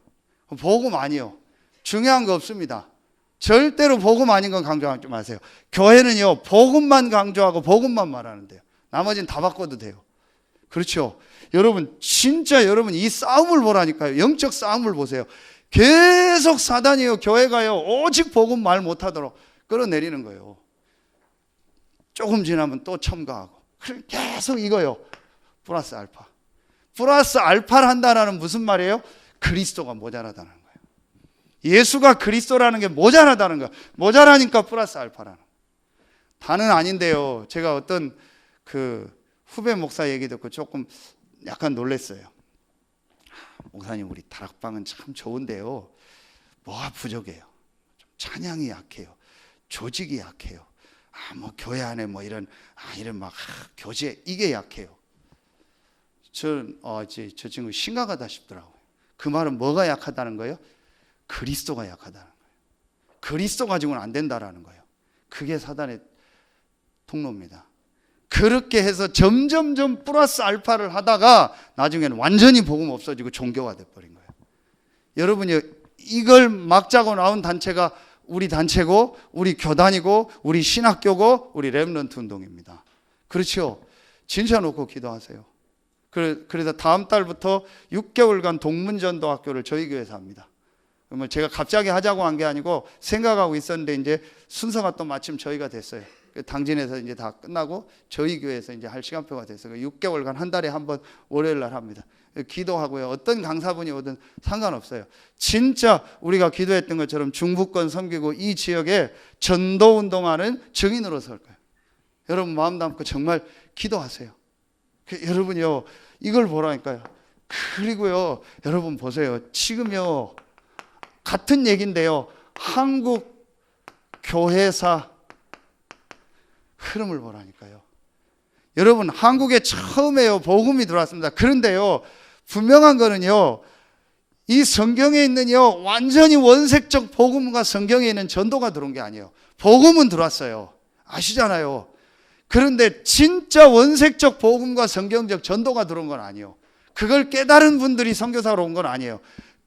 복음 아니요. 중요한 거 없습니다. 절대로 복음 아닌 건 강조하지 마세요. 교회는요, 복음만 강조하고 복음만 말하는데요. 나머지는 다 바꿔도 돼요. 그렇죠? 여러분, 진짜 여러분 이 싸움을 보라니까요. 영적 싸움을 보세요. 계속 사단이요, 교회가요, 오직 복음 말 못하도록 끌어내리는 거예요. 조금 지나면 또 첨가하고. 계속 이거요. 플러스 알파. 플러스 알파를 한다는 무슨 말이에요? 그리스도가 모자라다는 거예요. 예수가 그리스도라는 게 모자라다는 거예요. 모자라니까 플러스 알파라는 거예요. 다는 아닌데요. 제가 어떤 그 후배 목사 얘기 듣고 조금 약간 놀랐어요. 목사님, 우리 다락방은 참 좋은데요. 뭐가 부족해요? 좀 찬양이 약해요. 조직이 약해요. 뭐 교회 안에 뭐 이런 막 교제 이게 약해요. 저 친구 심각하다 싶더라고요. 그 말은 뭐가 약하다는 거예요? 그리스도가 약하다는 거예요. 그리스도 가지고는 안 된다라는 거예요. 그게 사단의 통로입니다. 그렇게 해서 점점점 플러스 알파를 하다가 나중에는 완전히 복음 없어지고 종교화돼 버린 거예요. 여러분이 이걸 막자고 나온 단체가 우리 단체고 우리 교단이고 우리 신학교고 우리 렘넌트 운동입니다. 그렇죠? 진짜 놓고 기도하세요. 그래서 다음 달부터 6개월간 동문전도학교를 저희 교회에서 합니다. 그러면 제가 갑자기 하자고 한 게 아니고 생각하고 있었는데 이제 순서가 또 마침 저희가 됐어요. 당진에서 이제 다 끝나고 저희 교회에서 이제 할 시간표가 됐어요. 6개월간 한 달에 한 번 월요일 날 합니다. 기도하고요. 어떤 강사분이 오든 상관없어요. 진짜 우리가 기도했던 것처럼 중부권 섬기고 이 지역에 전도 운동하는 증인으로 설 거예요. 여러분 마음 담고 정말 기도하세요. 여러분요, 이걸 보라니까요. 그리고요, 여러분 보세요. 지금요, 같은 얘기인데요. 한국 교회사 흐름을 보라니까요. 여러분, 한국에 처음에요, 복음이 들어왔습니다. 그런데요, 분명한 거는요, 이 성경에 있는요, 완전히 원색적 복음과 성경에 있는 전도가 들어온 게 아니에요. 복음은 들어왔어요. 아시잖아요. 그런데 진짜 원색적 복음과 성경적 전도가 들어온 건 아니에요. 그걸 깨달은 분들이 선교사로 온 건 아니에요.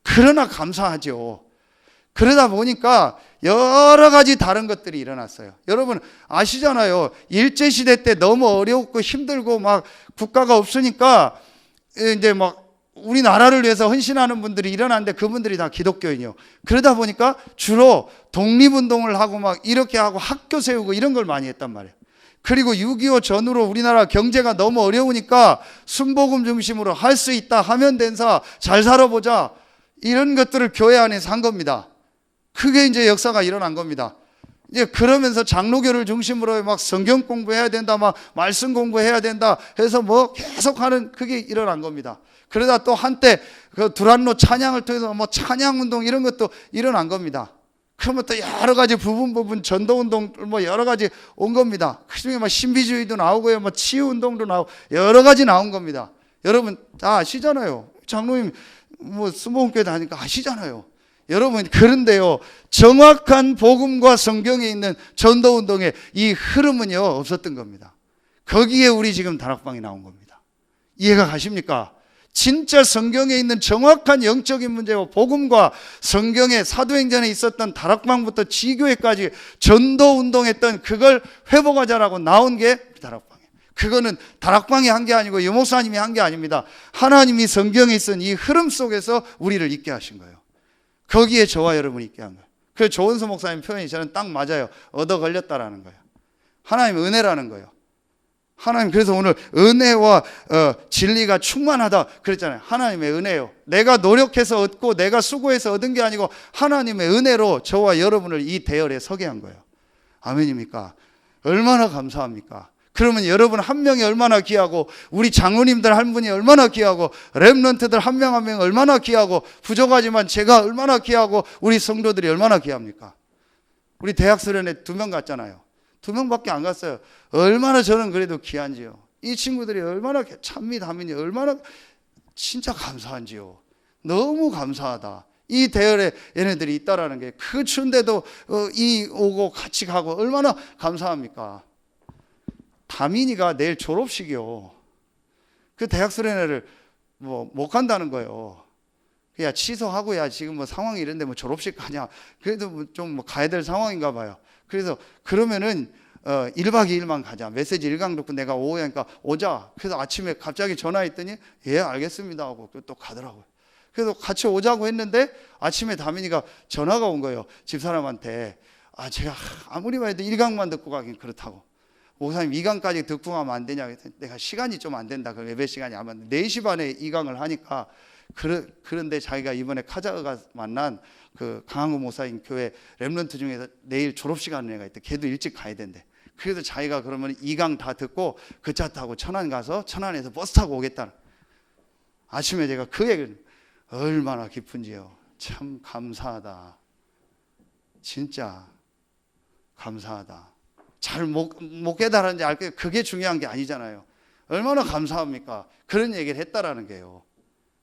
그러나 감사하죠. 그러다 보니까 여러 가지 다른 것들이 일어났어요. 여러분 아시잖아요. 일제시대 때 너무 어렵고 힘들고 막 국가가 없으니까 이제 막 우리나라를 위해서 헌신하는 분들이 일어났는데 그분들이 다 기독교인이요. 그러다 보니까 주로 독립운동을 하고 막 이렇게 하고 학교 세우고 이런 걸 많이 했단 말이에요. 그리고 6.25 전후로 우리나라 경제가 너무 어려우니까 순복음 중심으로 할 수 있다, 하면 된사, 잘 살아보자, 이런 것들을 교회 안에서 한 겁니다. 그게 이제 역사가 일어난 겁니다. 이제 그러면서 장로교를 중심으로 막 성경 공부해야 된다, 막 말씀 공부해야 된다 해서 뭐 계속 하는 그게 일어난 겁니다. 그러다 또 한때 그 두란노 찬양을 통해서 뭐 찬양운동 이런 것도 일어난 겁니다. 그러면 또 여러 가지 부분 전도운동 뭐 여러 가지 온 겁니다. 그 중에 뭐 신비주의도 나오고요, 뭐 치유운동도 나오고 여러 가지 나온 겁니다. 여러분 다 아시잖아요. 장로님 뭐 순복음교회 다니까 아시잖아요. 여러분 그런데요, 정확한 복음과 성경에 있는 전도운동의 이 흐름은요 없었던 겁니다. 거기에 우리 지금 다락방이 나온 겁니다. 이해가 가십니까? 진짜 성경에 있는 정확한 영적인 문제와 복음과 성경의 사도행전에 있었던 다락방부터 지교회까지 전도운동했던 그걸 회복하자라고 나온 게 다락방이에요. 그거는 다락방이 한 게 아니고 유목사님이 한 게 아닙니다. 하나님이 성경에 있은 이 흐름 속에서 우리를 있게 하신 거예요. 거기에 저와 여러분이 있게 한 거예요. 그래서 조은수 목사님 표현이 저는 딱 맞아요. 얻어 걸렸다라는 거예요. 하나님 은혜라는 거예요. 하나님 그래서 오늘 은혜와 진리가 충만하다 그랬잖아요. 하나님의 은혜요. 내가 노력해서 얻고 내가 수고해서 얻은 게 아니고 하나님의 은혜로 저와 여러분을 이 대열에 서게 한 거예요. 아멘입니까? 얼마나 감사합니까? 그러면 여러분 한 명이 얼마나 귀하고 우리 장로님들 한 분이 얼마나 귀하고 렘넌트들 한 명 한 명 얼마나 귀하고 부족하지만 제가 얼마나 귀하고 우리 성도들이 얼마나 귀합니까? 우리 대학 수련회 2명 갔잖아요. 2명밖에 안 갔어요. 얼마나 저는 그래도 귀한지요. 이 친구들이 얼마나 찬미 다민이 얼마나 진짜 감사한지요. 너무 감사하다. 이 대열에 얘네들이 있다라는 게 그 추운데도 이 오고 같이 가고 얼마나 감사합니까? 다민이가 내일 졸업식이요. 그 대학 수련회를 뭐 못 간다는 거예요. 야 취소하고 야 지금 뭐 상황이 이런데 뭐 졸업식 가냐. 그래도 좀 뭐 가야 될 상황인가 봐요. 그래서 그러면은 1박 2일만 가자. 메시지 일강 듣고 내가 오후에 하니까 오자. 그래서 아침에 갑자기 전화했더니 예 알겠습니다 하고 또 가더라고요. 그래서 같이 오자고 했는데 아침에 다민이가 전화가 온 거예요. 집사람한테. 아 제가 아무리 봐도 1강만 듣고 가긴 그렇다고. 목사님 2강까지 듣고 가면 안 되냐. 내가 시간이 좀 안 된다. 그 예배 시간이 아마 4시 반에 2강을 하니까 그런데 자기가 이번에 카자흐가 만난 그 강한구 목사님 교회 렘넌트 중에서 내일 졸업식 하는 애가 있대. 걔도 일찍 가야 된대. 그래서 자기가 그러면 2강 다 듣고 그 차 타고 천안 가서 천안에서 버스 타고 오겠다. 아침에 제가 그 얘기를 얼마나 기쁜지요. 참 감사하다. 진짜 감사하다. 잘 못 깨달았는지 알게 그게 중요한 게 아니잖아요. 얼마나 감사합니까? 그런 얘기를 했다라는 게요.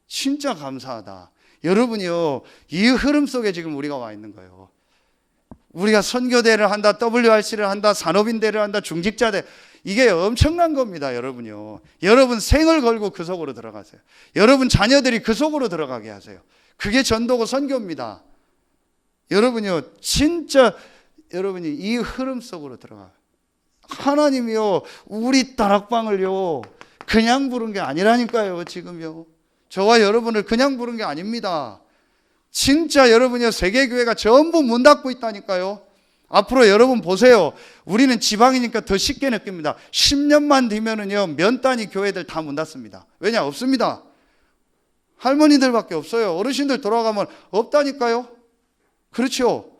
진짜 감사하다. 여러분이요, 이 흐름 속에 지금 우리가 와 있는 거예요. 우리가 선교대를 한다, WRC를 한다, 산업인대를 한다, 중직자대, 이게 엄청난 겁니다. 여러분이요. 여러분 생을 걸고 그 속으로 들어가세요. 여러분 자녀들이 그 속으로 들어가게 하세요. 그게 전도고 선교입니다. 여러분이요, 진짜 여러분이 이 흐름 속으로 들어가요. 하나님이요, 우리 다락방을요 그냥 부른 게 아니라니까요. 지금요, 저와 여러분을 그냥 부른 게 아닙니다. 진짜 여러분이요, 세계교회가 전부 문 닫고 있다니까요. 앞으로 여러분 보세요. 우리는 지방이니까 더 쉽게 느낍니다. 10년만 뒤면은요, 면 단위 교회들 다 문 닫습니다. 왜냐? 없습니다. 할머니들밖에 없어요. 어르신들 돌아가면 없다니까요. 그렇죠.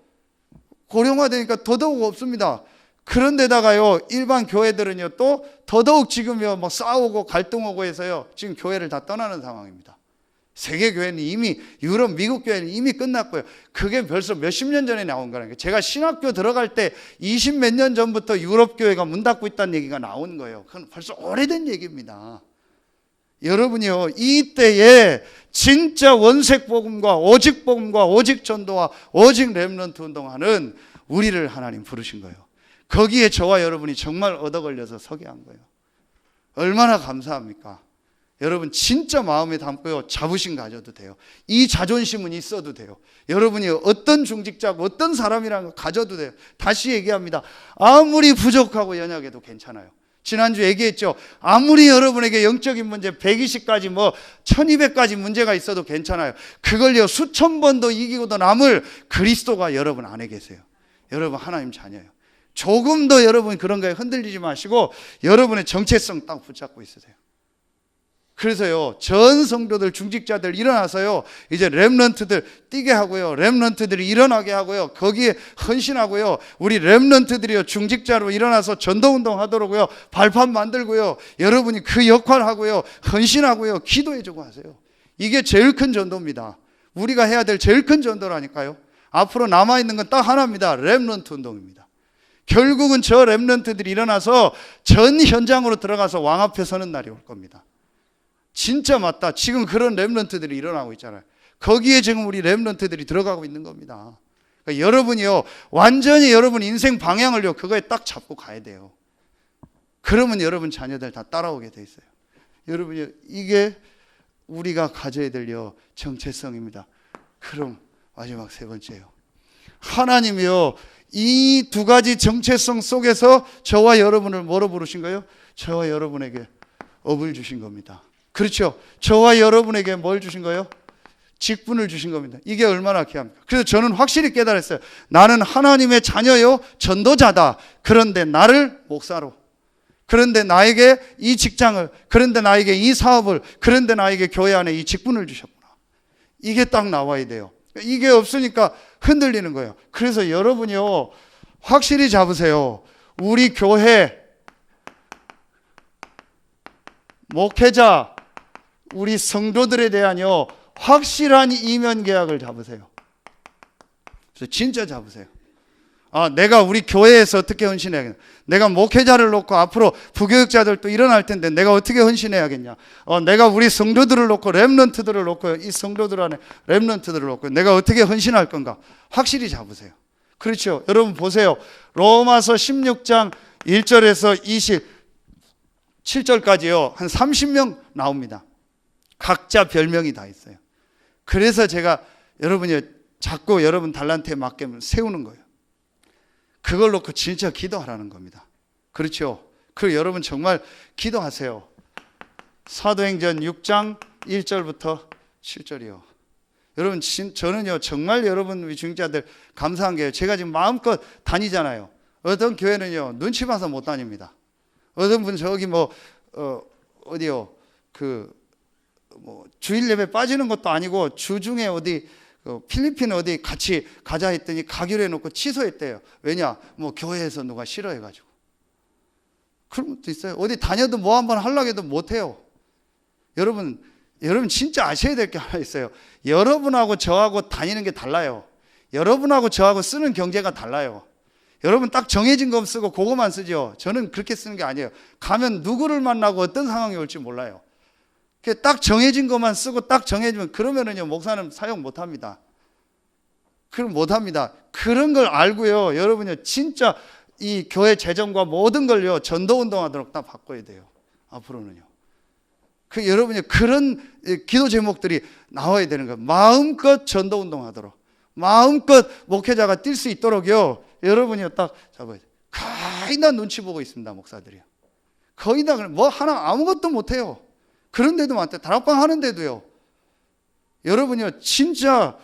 고령화되니까 더더욱 없습니다. 그런데다가요, 일반 교회들은요 또 더더욱 지금요 뭐 싸우고 갈등하고 해서요 지금 교회를 다 떠나는 상황입니다. 세계 교회는 이미 유럽, 미국 교회는 이미 끝났고요. 그게 벌써 몇십 년 전에 나온 거라니까요. 제가 신학교 들어갈 때 20 몇 년 전부터 유럽 교회가 문 닫고 있다는 얘기가 나온 거예요. 그건 벌써 오래된 얘기입니다. 여러분이요, 이때에 진짜 원색 복음과 오직 복음과 오직 전도와 오직 렘넌트 운동하는 우리를 하나님 부르신 거예요. 거기에 저와 여러분이 정말 얻어 걸려서 서게 한 거예요. 얼마나 감사합니까? 여러분 진짜 마음에 담고요, 자부심 가져도 돼요. 이 자존심은 있어도 돼요. 여러분이 어떤 중직자고 어떤 사람이라는 거 가져도 돼요. 다시 얘기합니다. 아무리 부족하고 연약해도 괜찮아요. 지난주 얘기했죠. 아무리 여러분에게 영적인 문제 120가지 1200가지 문제가 있어도 괜찮아요. 그걸요 수천 번도 이기고도 남을 그리스도가 여러분 안에 계세요. 여러분 하나님 자녀예요. 조금 더 여러분 그런 거에 흔들리지 마시고 여러분의 정체성 딱 붙잡고 있으세요. 그래서요 전 성도들 중직자들 일어나서요 이제 렘넌트들 뛰게 하고요, 렘넌트들이 일어나게 하고요, 거기에 헌신하고요, 우리 렘넌트들이요 중직자로 일어나서 전도운동 하도록요 발판 만들고요, 여러분이 그 역할 하고요, 헌신하고요, 기도해주고 하세요. 이게 제일 큰 전도입니다. 우리가 해야 될 제일 큰 전도라니까요. 앞으로 남아있는 건 딱 하나입니다. 렘넌트 운동입니다. 결국은 저 렘넌트들이 일어나서 전 현장으로 들어가서 왕 앞에 서는 날이 올 겁니다. 진짜 맞다. 지금 그런 렘넌트들이 일어나고 있잖아요. 거기에 지금 우리 렘넌트들이 들어가고 있는 겁니다. 그러니까 여러분이요 완전히 여러분 인생 방향을요 그거에 딱 잡고 가야 돼요. 그러면 여러분 자녀들 다 따라오게 돼 있어요. 여러분이 이게 우리가 가져야 될요 정체성입니다. 그럼 마지막 세 번째요, 하나님이요 이 두 가지 정체성 속에서 저와 여러분을 뭐로 부르신 거예요? 저와 여러분에게 업을 주신 겁니다. 그렇죠. 저와 여러분에게 뭘 주신 거예요? 직분을 주신 겁니다. 이게 얼마나 귀합니까? 그래서 저는 확실히 깨달았어요. 나는 하나님의 자녀요 전도자다. 그런데 나를 목사로, 그런데 나에게 이 직장을, 그런데 나에게 이 사업을, 그런데 나에게 교회 안에 이 직분을 주셨구나. 이게 딱 나와야 돼요. 이게 없으니까 흔들리는 거예요. 그래서 여러분이요 확실히 잡으세요. 우리 교회 목회자 우리 성도들에 대한요 확실한 이면 계약을 잡으세요. 그래서 진짜 잡으세요. 내가 우리 교회에서 어떻게 헌신해야겠냐, 내가 목회자를 놓고 앞으로 부교육자들도 일어날 텐데 내가 어떻게 헌신해야겠냐, 내가 우리 성도들을 놓고 렘넌트들을 놓고 이 성도들 안에 렘넌트들을 놓고 내가 어떻게 헌신할 건가 확실히 잡으세요. 그렇죠. 여러분 보세요. 로마서 16장 1절에서 27절까지요 한 30명 나옵니다. 각자 별명이 다 있어요. 그래서 제가 여러분이 자꾸 여러분 달란트에 맞게 세우는 거예요. 그걸 놓고 진짜 기도하라는 겁니다. 그렇죠. 그리고 여러분 정말 기도하세요. 사도행전 6장 1절부터 7절이요. 여러분 저는요 정말 여러분 우리 중직자들 감사한 게 제가 지금 마음껏 다니잖아요. 어떤 교회는요 눈치 봐서 못 다닙니다. 어떤 분 저기 어디요 주일 예배 빠지는 것도 아니고 주중에 어디 필리핀 어디 같이 가자 했더니 가기로 해놓고 취소했대요. 왜냐? 교회에서 누가 싫어해가지고. 그런 것도 있어요. 어디 다녀도 뭐 한번 하려고 해도 못해요. 여러분 진짜 아셔야 될 게 하나 있어요. 여러분하고 저하고 다니는 게 달라요. 여러분하고 저하고 쓰는 경제가 달라요. 여러분 딱 정해진 거 쓰고 그거만 쓰죠. 저는 그렇게 쓰는 게 아니에요. 가면 누구를 만나고 어떤 상황이 올지 몰라요. 딱 정해진 것만 쓰고 딱 정해지면 그러면은요 목사는 사용 못합니다. 그럼 못합니다. 그런 걸 알고요 여러분요 진짜 이 교회 재정과 모든 걸요 전도운동하도록 다 바꿔야 돼요. 앞으로는요. 여러분이 그런 기도 제목들이 나와야 되는 거예요. 마음껏 전도운동하도록, 마음껏 목회자가 뛸 수 있도록요 여러분이요 딱 잡아야 돼요. 거의 다 눈치 보고 있습니다. 목사들이요. 거의 다 하나 아무것도 못해요. 그런데도 많대. 다락방 하는데도요. 여러분이요 진짜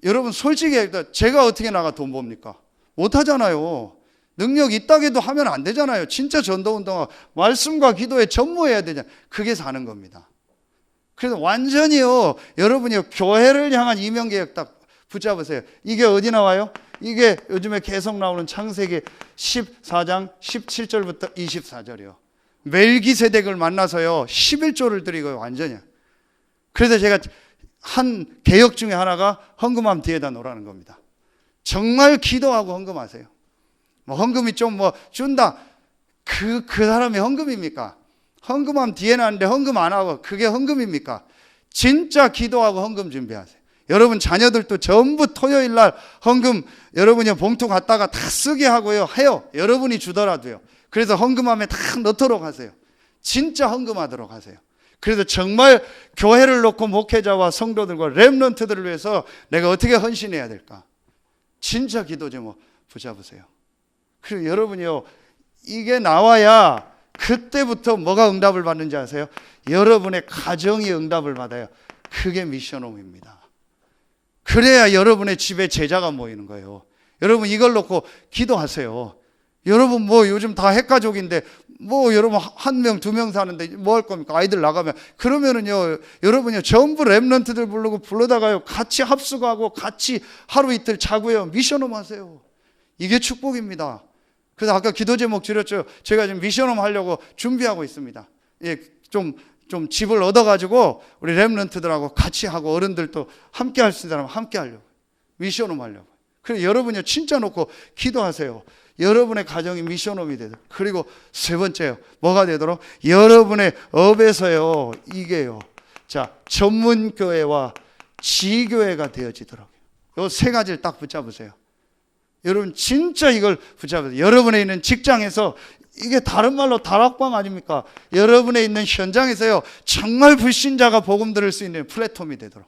여러분 솔직히 제가 어떻게 나가 돈 봅니까? 못하잖아요. 능력 있다고 하면 안 되잖아요. 진짜 전도운동は말씀과 기도에 전무해야 되잖아요. 그게 사는 겁니다. 그래서 완전히요 여러분이요 교회를 향한 이명계획 딱 붙잡으세요. 이게 어디 나와요? 이게 요즘에 계속 나오는 창세기 14장 17절부터 24절이요. 멜기세덱을 만나서요 11조를 드리고요 완전히. 그래서 제가 한 개혁 중에 하나가 헌금함 뒤에다 놓으라는 겁니다. 정말 기도하고 헌금하세요. 헌금이 좀 준다, 그 사람이 헌금입니까? 헌금함 뒤에 놨는데 헌금 안 하고 그게 헌금입니까? 진짜 기도하고 헌금 준비하세요. 여러분 자녀들도 전부 토요일 날 헌금 여러분이 봉투 갖다가 다 쓰게 하고요 해요. 여러분이 주더라도요. 그래서 헌금함에 다 넣도록 하세요. 진짜 헌금하도록 하세요. 그래서 정말 교회를 놓고 목회자와 성도들과 렘넌트들을 위해서 내가 어떻게 헌신해야 될까? 진짜 기도 제목 붙잡으세요. 그리고 여러분이요, 이게 나와야 그때부터 뭐가 응답을 받는지 아세요? 여러분의 가정이 응답을 받아요. 그게 미션홈입니다. 그래야 여러분의 집에 제자가 모이는 거예요. 여러분 이걸 놓고 기도하세요. 여러분 뭐 요즘 다 핵가족인데 뭐 여러분 한 명, 두 명 사는데 뭐 할 겁니까? 아이들 나가면. 그러면은요, 여러분요, 전부 렘넌트들 부르고 불러다가요, 같이 합숙하고 같이 하루 이틀 자고요, 미션홈 하세요. 이게 축복입니다. 그래서 아까 기도 제목 드렸죠. 제가 지금 미션홈 하려고 준비하고 있습니다. 예, 좀 집을 얻어가지고 우리 렘넌트들하고 같이 하고 어른들도 함께 할 수 있는 사람 함께 하려고. 미션홈 하려고. 그래서 여러분요, 진짜 놓고 기도하세요. 여러분의 가정이 미션홈이 되도록. 그리고 세 번째요, 뭐가 되도록? 여러분의 업에서요, 이게요, 자, 전문교회와 지교회가 되어지도록. 이 세 가지를 딱 붙잡으세요. 여러분 진짜 이걸 붙잡으세요. 여러분에 있는 직장에서, 이게 다른 말로 다락방 아닙니까? 여러분에 있는 현장에서요, 정말 불신자가 복음 들을 수 있는 플랫폼이 되도록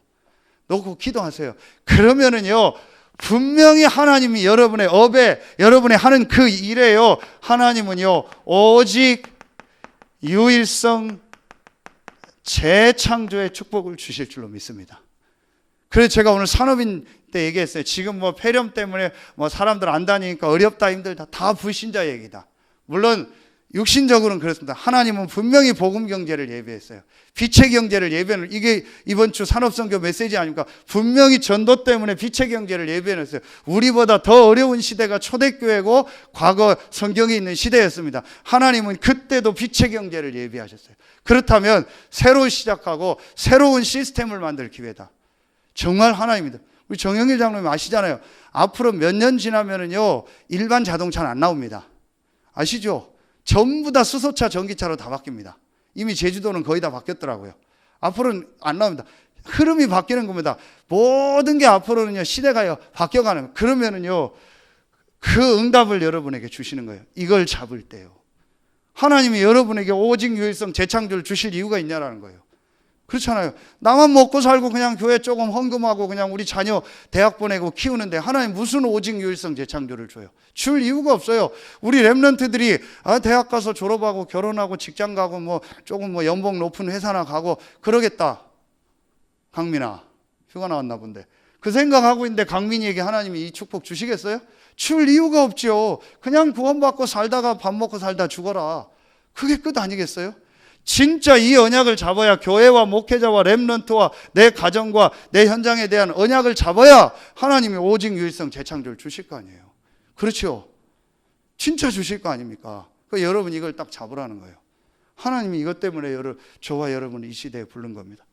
놓고 기도하세요. 그러면은요, 분명히 하나님이 여러분의 업에, 여러분의 하는 그 일에요, 하나님은요, 오직 유일성 재창조의 축복을 주실 줄로 믿습니다. 그래서 제가 오늘 산업인 때 얘기했어요. 지금 뭐 폐렴 때문에 뭐 사람들 안 다니니까 어렵다, 힘들다, 다 불신자 얘기다. 물론 육신적으로는 그렇습니다. 하나님은 분명히 복음 경제를 예비했어요. 빛의 경제를 예비하는, 이게 이번 주 산업선교 메시지 아닙니까? 분명히 전도 때문에 빛의 경제를 예비해놨어요. 우리보다 더 어려운 시대가 초대교회고 과거 성경에 있는 시대였습니다. 하나님은 그때도 빛의 경제를 예비하셨어요. 그렇다면 새로 시작하고 새로운 시스템을 만들 기회다. 정말 하나님입니다. 우리 정영일 장로님 아시잖아요. 앞으로 몇 년 지나면은요, 일반 자동차는 안 나옵니다. 아시죠? 전부 다 수소차, 전기차로 다 바뀝니다. 이미 제주도는 거의 다 바뀌었더라고요. 앞으로는 안 나옵니다. 흐름이 바뀌는 겁니다. 모든 게 앞으로는요, 시대가요, 바뀌어가는 거예요. 그러면은요, 그 응답을 여러분에게 주시는 거예요. 이걸 잡을 때요. 하나님이 여러분에게 오직 유일성 재창조를 주실 이유가 있냐라는 거예요. 그렇잖아요. 나만 먹고 살고 그냥 교회 조금 헌금하고 그냥 우리 자녀 대학 보내고 키우는데 하나님 무슨 오직 유일성 재창조를 줘요? 줄 이유가 없어요. 우리 렘넌트들이 대학 가서 졸업하고 결혼하고 직장 가고 뭐 조금 뭐 연봉 높은 회사나 가고 그러겠다. 강민아, 휴가 나왔나 본데. 그 생각하고 있는데 강민이에게 하나님이 이 축복 주시겠어요? 줄 이유가 없죠. 그냥 구원받고 살다가 밥 먹고 살다 죽어라. 그게 끝 아니겠어요? 진짜 이 언약을 잡아야, 교회와 목회자와 렘넌트와 내 가정과 내 현장에 대한 언약을 잡아야 하나님이 오직 유일성 재창조를 주실 거 아니에요. 그렇죠? 진짜 주실 거 아닙니까? 여러분 이걸 딱 잡으라는 거예요. 하나님이 이것 때문에 저와 여러분을 이 시대에 부른 겁니다.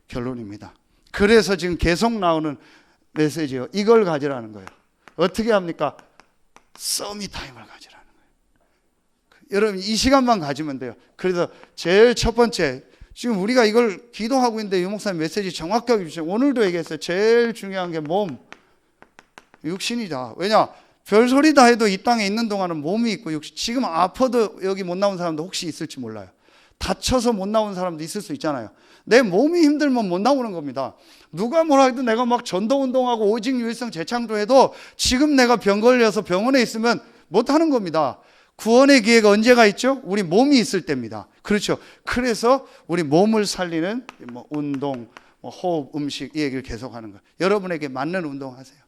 결론입니다. 그래서 지금 계속 나오는 메시지요, 이걸 가지라는 거예요. 어떻게 합니까? 서밋 타임을 가지라는 거예요. 여러분 이 시간만 가지면 돼요. 그래서 제일 첫 번째, 지금 우리가 이걸 기도하고 있는데 유 목사님 메시지 정확하게 주세요. 오늘도 얘기했어요. 제일 중요한 게 몸, 육신이다. 왜냐? 별소리 다 해도 이 땅에 있는 동안은 몸이 있고 육신. 지금 아파도 여기 못 나온 사람도 혹시 있을지 몰라요. 다쳐서 못 나온 사람도 있을 수 있잖아요. 내 몸이 힘들면 못 나오는 겁니다. 누가 뭐라 해도 내가 막 전도 운동하고 오직 유일성 재창조해도 지금 내가 병 걸려서 병원에 있으면 못 하는 겁니다. 구원의 기회가 언제가 있죠? 우리 몸이 있을 때입니다. 그렇죠. 그래서 우리 몸을 살리는 뭐 운동, 뭐 호흡, 음식, 이 얘기를 계속하는 거예요. 여러분에게 맞는 운동하세요.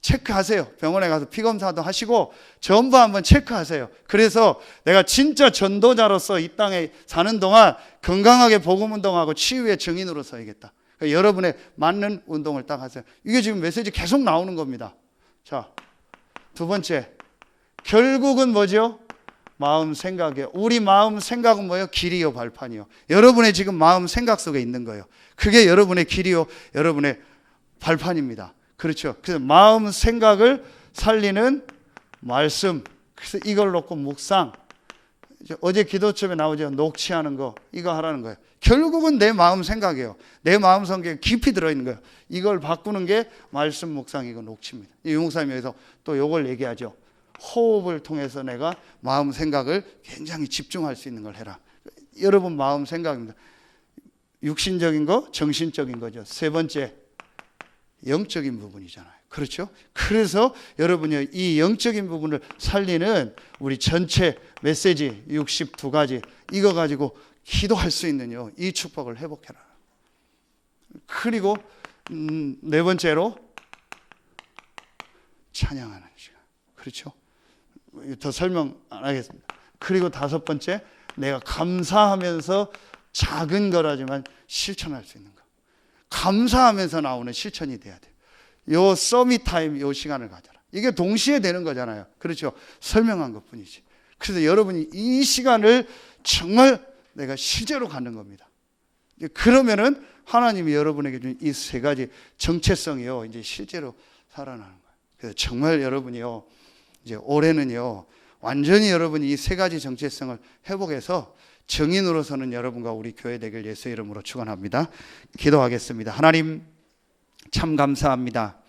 체크하세요. 병원에 가서 피검사도 하시고 전부 한번 체크하세요. 그래서 내가 진짜 전도자로서 이 땅에 사는 동안 건강하게 복음 운동하고 치유의 증인으로 서야겠다. 그러니까 여러분의 맞는 운동을 딱 하세요. 이게 지금 메시지 계속 나오는 겁니다. 자, 두 번째, 결국은 뭐죠? 마음 생각이에요. 우리 마음 생각은 뭐예요? 길이요, 발판이요. 여러분의 지금 마음 생각 속에 있는 거예요. 그게 여러분의 길이요, 여러분의 발판입니다. 그렇죠. 그래서 마음 생각을 살리는 말씀. 그래서 이걸 놓고 묵상. 어제 기도첩에 나오죠. 녹취하는 거. 이거 하라는 거예요. 결국은 내 마음 생각이에요. 내 마음 성격에 깊이 들어있는 거예요. 이걸 바꾸는 게 말씀 묵상이고 녹취입니다. 이 목사님이 여기서 또 이걸 얘기하죠. 호흡을 통해서 내가 마음 생각을 굉장히 집중할 수 있는 걸 해라. 여러분 마음 생각입니다. 육신적인 거, 정신적인 거죠. 세 번째, 영적인 부분이잖아요. 그렇죠? 그래서 여러분이 이 영적인 부분을 살리는 우리 전체 메시지 62가지 이거 가지고 기도할 수 있는 이 축복을 회복해라. 그리고 네 번째로 찬양하는 시간. 그렇죠? 더 설명 안 하겠습니다. 그리고 다섯 번째, 내가 감사하면서 작은 거라지만 실천할 수 있는 거. 감사하면서 나오는 실천이 돼야 돼요. 요 서밋 타임 요 시간을 가져라. 이게 동시에 되는 거잖아요. 그렇죠? 설명한 것뿐이지. 그래서 여러분이 이 시간을 정말 내가 실제로 갖는 겁니다. 그러면은 하나님이 여러분에게 준 이 세 가지 정체성이요 이제 실제로 살아나는 거예요. 그래서 정말 여러분이요 이제 올해는요 완전히 여러분이 이 세 가지 정체성을 회복해서 정인으로서는 여러분과 우리 교회 되길 예수 이름으로 축원합니다. 기도하겠습니다. 하나님 참 감사합니다.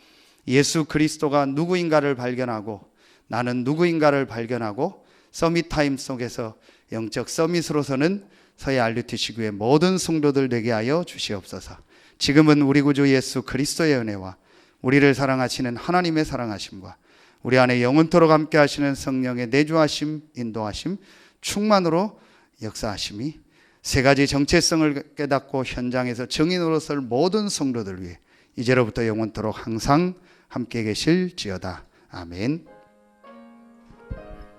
예수 그리스도가 누구인가를 발견하고 나는 누구인가를 발견하고 서밋 타임 속에서 영적 서밋으로서는 서해 RUTC교회 모든 성도들 되게 하여 주시옵소서. 지금은 우리 구주 예수 그리스도의 은혜와 우리를 사랑하시는 하나님의 사랑하심과 우리 안에 영원토록 함께 하시는 성령의 내주하심, 인도하심, 충만으로 역사하심이 세 가지 정체성을 깨닫고 현장에서 정인으로 설 모든 성도들 위해 이제로부터 영원토록 항상 함께 계실지어다. 아멘.